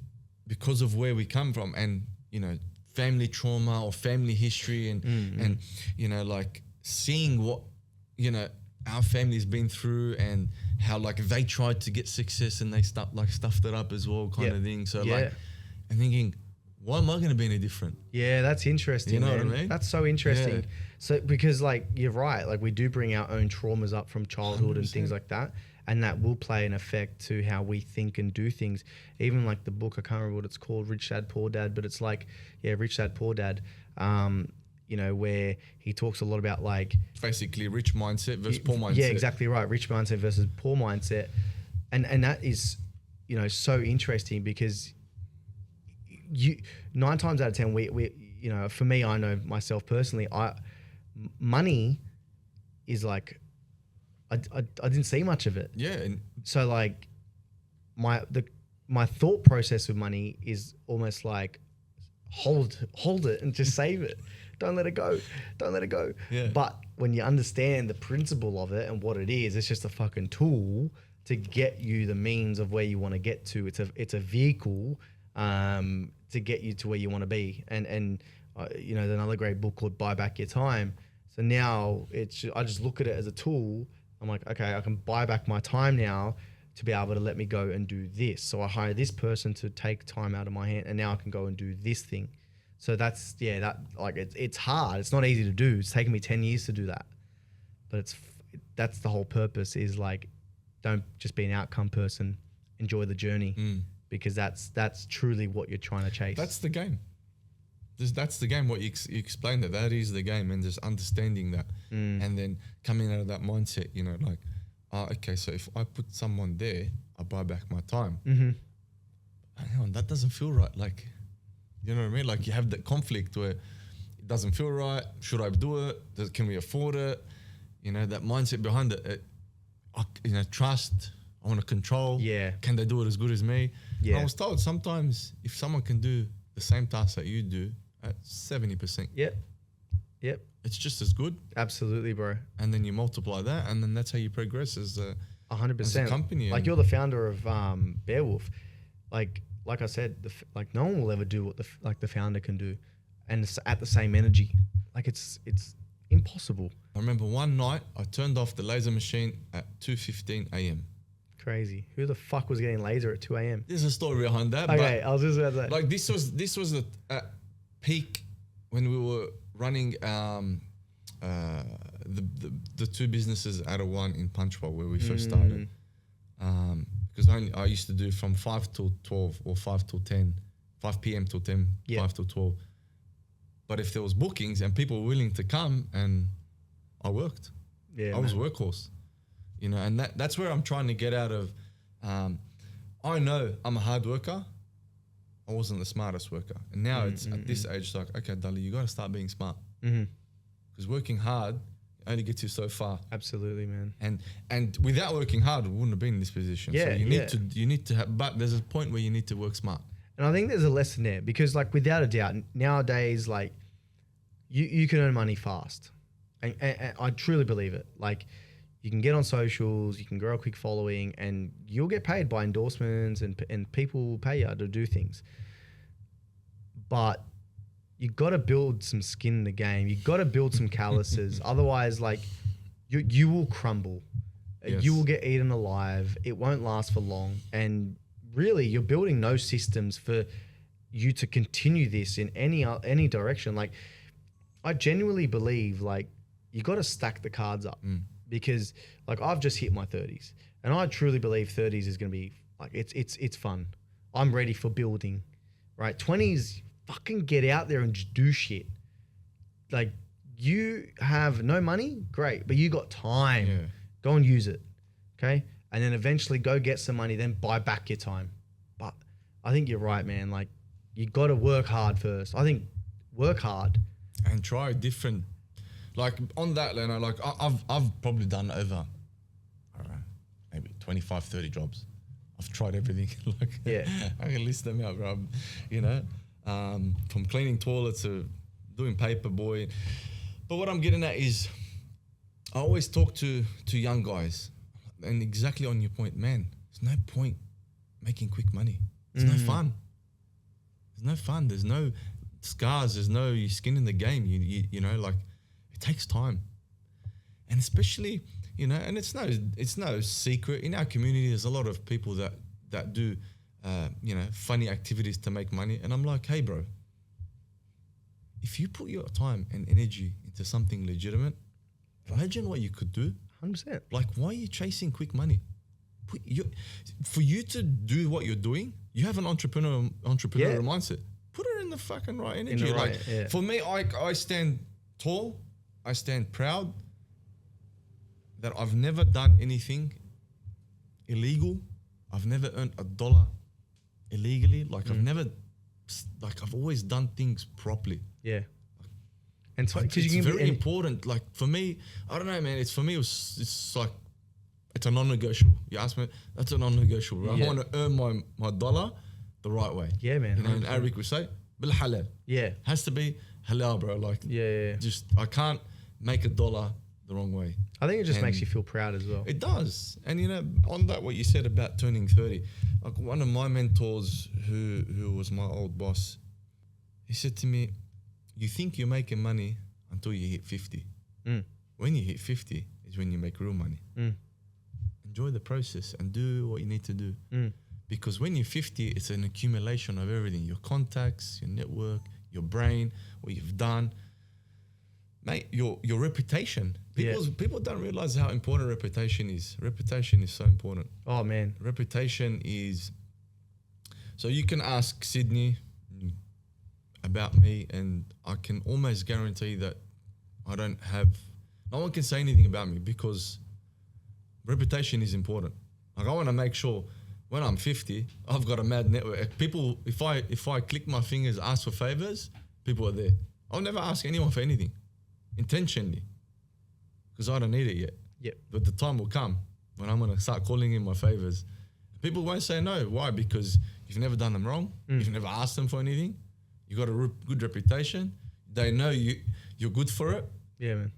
because of where we come from and, you know, family trauma or family history and you know, like seeing what, you know, our family's been through and how like they tried to get success and they stuffed it up as well, kind of thing. So like, I'm thinking, why am I going to be any different? Yeah, that's interesting. You know man. what I mean? That's so interesting. Yeah. So because like you're right, like we do bring our own traumas up from childhood 100%. and things like that, and that will play an effect to how we think and do things. Even like the book, I can't remember what it's called, Rich Dad Poor Dad, but it's like, yeah, Rich Dad Poor Dad. You know, where he talks a lot about like basically rich mindset versus poor mindset. Yeah, exactly right. Rich mindset versus poor mindset, and that is, you know, so interesting because you 9 times out of 10 we you know, for me, I know myself personally, money is like I didn't see much of it. Yeah, and so like my thought process with money is almost like hold it and just save it. Don't let it go. Don't let it go. Yeah. But when you understand the principle of it and what it is, it's just a fucking tool to get you the means of where you want to get to. It's a vehicle to get you to where you want to be. And you know, there's another great book called Buy Back Your Time. So now I just look at it as a tool. I'm like, okay, I can buy back my time now to be able to let me go and do this. So I hire this person to take time out of my hand, and now I can go and do this thing. So that's, that like it's hard. It's not easy to do. It's taken me 10 years to do that. But that's the whole purpose, is like, don't just be an outcome person. Enjoy the journey, because that's truly what you're trying to chase. That's the game. That's the game. What you explained, that is the game, and just understanding that, and then coming out of that mindset, you know, like, okay, so if I put someone there, I buy back my time. Hang on, that doesn't feel right. Like, you know what I mean? Like, you have that conflict where it doesn't feel right. Should I do it? Can we afford it? You know, that mindset behind it. You know, trust. I want to control. Yeah. Can they do it as good as me? Yeah. And I was told sometimes if someone can do the same task that you do at 70%. Yep. It's just as good. Absolutely, bro. And then you multiply that, and then that's how you progress as a 100%. company. Like, you're the founder of BareWolf. Like I said, like no one will ever do what the founder can do, and it's at the same energy. Like it's impossible. I remember one night I turned off the laser machine at 2:15 a.m. Crazy. Who the fuck was getting laser at 2 a.m.? There's a story behind that. Okay, but I was just about to say. like this was at peak when we were running the two businesses out of one in Punchbowl where we first started. Because I used to do from 5 till 12 or 5 till 10, 5 p.m. till 10, 5 till 12. But if there was bookings and people were willing to come, and I worked. Yeah, I was workhorse. You know, and that's where I'm trying to get out of. I know I'm a hard worker. I wasn't the smartest worker. And now it's at this age, it's like, okay, Dully, you got to start being smart. Because working hard only gets you so far. Absolutely, man. And without working hard, we wouldn't have been in this position. Yeah, so you need to have, but there's a point where you need to work smart. And I think there's a lesson there, because like without a doubt, nowadays, like you can earn money fast. And I truly believe it. Like, you can get on socials, you can grow a quick following, and you'll get paid by endorsements, and people will pay you to do things. But you got to build some skin in the game. You got to build some calluses. Otherwise, like, you will crumble. Yes. You will get eaten alive. It won't last for long. And really, you're building no systems for you to continue this in any direction. Like, I genuinely believe, like, you got to stack the cards up. Because like, I've just hit my 30s, and I truly believe 30s is going to be like, it's fun. I'm ready for building, right? 20s, fucking get out there and just do shit. Like, you have no money, great, but you got time. Yeah. Go and use it, okay? And then eventually go get some money, then buy back your time. But I think you're right, man. Like, you got to work hard first. I think work hard and try different. Like, on that, Leno, like I've probably done over, I don't know, maybe 25, 30 jobs. I've tried everything. Like, yeah, I can list them out, bro. You know, from cleaning toilets to doing paper boy. But what I'm getting at is, I always talk to young guys, and exactly on your point, man, there's no point making quick money. There's no fun. There's no fun. There's no scars. There's no skin in the game. You know, like it takes time, and especially, you know, and it's no secret in our community. There's a lot of people that do, you know, funny activities to make money, and I'm like, hey, bro, if you put your time and energy into something legitimate, imagine what you could do. 100%. Like, why are you chasing quick money? For you to do what you're doing, you have an entrepreneurial mindset. Put it in the fucking right energy. For me, I stand tall. I stand proud that I've never done anything illegal. I've never earned $1 illegally. Like I've always done things properly. Yeah. And so, it's very important. Like for me, I don't know, man. It's like it's a non-negotiable. You ask me, that's a non-negotiable. Right? I want to earn my dollar the right way. Yeah, man. You know, in Arabic we say bil halal. Yeah. Has to be halal, bro. Like just I can't make $1 the wrong way. I think it just makes you feel proud as well. It does. And you know, on that what you said about turning 30, like one of my mentors who was my old boss, he said to me, you think you're making money until you hit 50. When you hit 50 is when you make real money. Enjoy the process and do what you need to do. Because when you're 50, it's an accumulation of everything. Your contacts, your network, your brain, what you've done. Mate, your reputation. People don't realize how important reputation is. Reputation is so important. Oh, man. Reputation is... So you can ask Sydney about me and I can almost guarantee that I don't have... No one can say anything about me because reputation is important. Like I want to make sure when I'm 50, I've got a mad network. People, if I click my fingers, ask for favors, people are there. I'll never ask anyone for anything intentionally because I don't need it yet. Yep. But the time will come when I'm going to start calling in my favors. People won't say no. Why? Because you've never done them wrong. You've never asked them for anything. You got a good reputation. They know you're good for it. Yeah, man.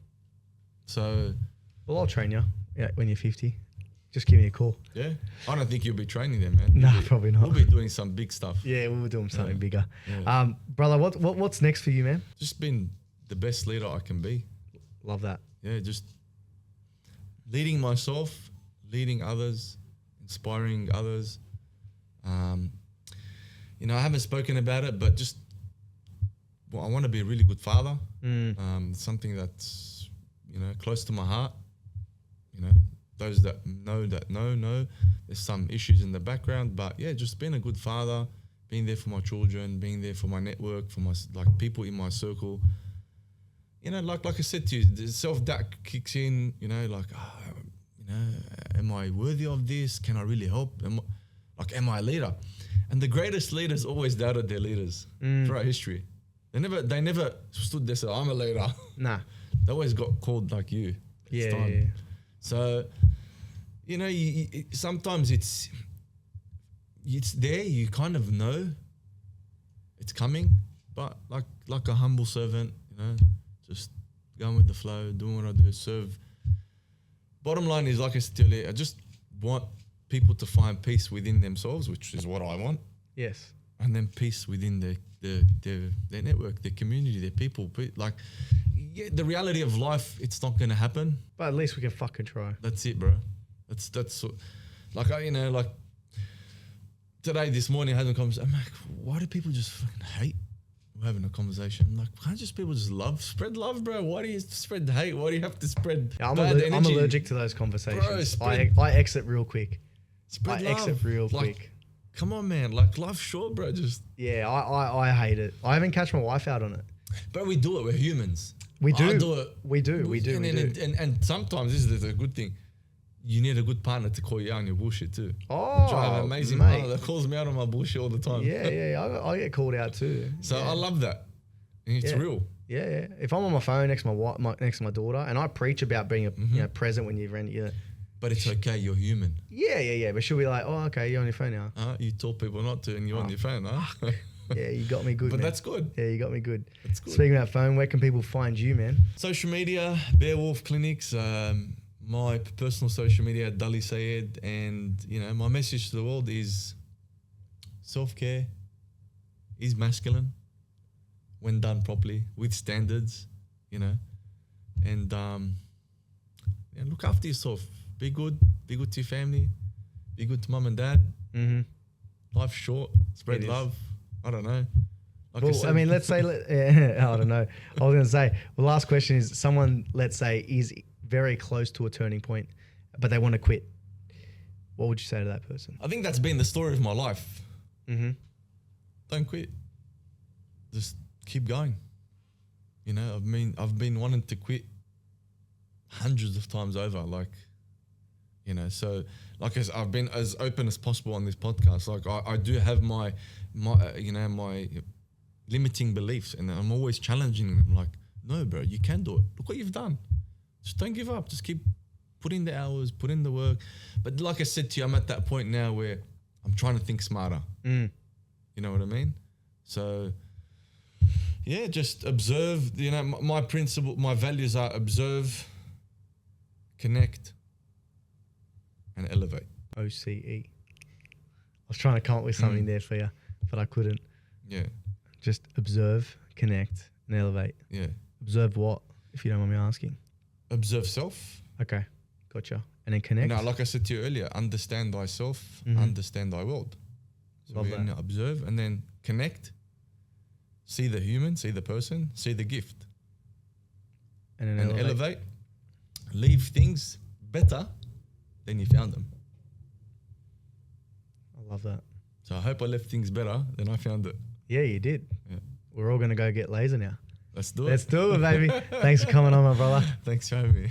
So... Well, I'll train you when you're 50. Just give me a call. Yeah. I don't think you'll be training them, man. No, probably not. We'll be doing some big stuff. Yeah, we'll be doing something bigger. Yeah. Brother, what's next for you, man? Just being the best leader I can be. Love that. Yeah, just leading myself, leading others, inspiring others. You know, I haven't spoken about it, but just, I want to be a really good father. Something that's, you know, close to my heart. You know, those that know, there's some issues in the background, but yeah, just being a good father, being there for my children, being there for my network, for my people in my circle. You know, like I said to you, the self-doubt kicks in. You know, like, you know, am I worthy of this? Can I really help? Am I a leader? And the greatest leaders always doubted their leaders throughout history. They never stood there and said, I'm a leader. Nah. They always got called like you. Yeah. So, you know, sometimes it's there. You kind of know it's coming, but like a humble servant, you know, just going with the flow, doing what I do, serve. Bottom line is, like I said earlier, I just want people to find peace within themselves, which is what I want. Yes. And then peace within their network, their community, their people. Like, yeah, the reality of life, it's not going to happen. But at least we can fucking try. That's it, bro. That's like, you know, like today, this morning, I had a conversation. I'm like, why do people just fucking hate? We're having a conversation. I'm like, can't just people just spread love, bro? Why do you spread hate? Why do you have to spread I'm energy? I'm allergic to those conversations. Bro, I exit real quick. Spread love. Exit real quick. Come on, man. Like, life's short, bro. Just... Yeah, I hate it. I haven't catch my wife out on it. But we do it. We're humans. We do. I do it. We do. And sometimes this is a good thing. You need a good partner to call you out on your bullshit too. Oh, I have an amazing partner that calls me out on my bullshit all the time. Yeah. I get called out too. So I love that. And it's real. Yeah. If I'm on my phone next to next to my daughter, and I preach about being present when you're in, But it's okay, you're human. Yeah. But she'll be like, oh, okay, you're on your phone now. You told people not to, and you're on your phone, huh? Yeah, you got me good, But man. that's good. Yeah, you got me good. That's good. Speaking about phone, where can people find you, man? Social media, BareWolf Clinics, my personal social media, Dully Sayed, and, you know, my message to the world is self-care is masculine. when done properly with standards, you know, and look after yourself. Be good to your family. Be good to mum and dad. Mm-hmm. Life's short. Spread love. I don't know. Like Well, I mean, let's say, I don't know. I was going to say, well, last question is someone, let's say, is very close to a turning point, but they want to quit. What would you say to that person? I think that's been the story of my life. Mm-hmm. Don't quit. Just keep going. You know, I've been wanting to quit hundreds of times over. Like, you know, so like I've been as open as possible on this podcast. Like I do have my limiting beliefs, and I'm always challenging them. Like, no, bro, you can do it. Look what you've done. Just don't give up. Just keep put in the hours, put in the work. But like I said to you, I'm at that point now where I'm trying to think smarter. You know what I mean? So yeah, just observe. You know, my values are observe, connect, and elevate. OCE. I was trying to come up with something there for you, but I couldn't. Yeah. Just observe, connect, and elevate. Yeah. Observe what, if you don't mind me asking? Observe self. Okay, gotcha. And then connect. Now, like I said to you earlier, understand thyself, understand thy world. So Love we that. observe and then connect. See the human, see the person, see the gift. And then elevate. Leave things better than you found them. I love that. So I hope I left things better than I found it. Yeah, you did. Yeah. We're all going to go get laser now. Let's do it. Let's do it, baby. Thanks for coming on, my brother. Thanks for having me.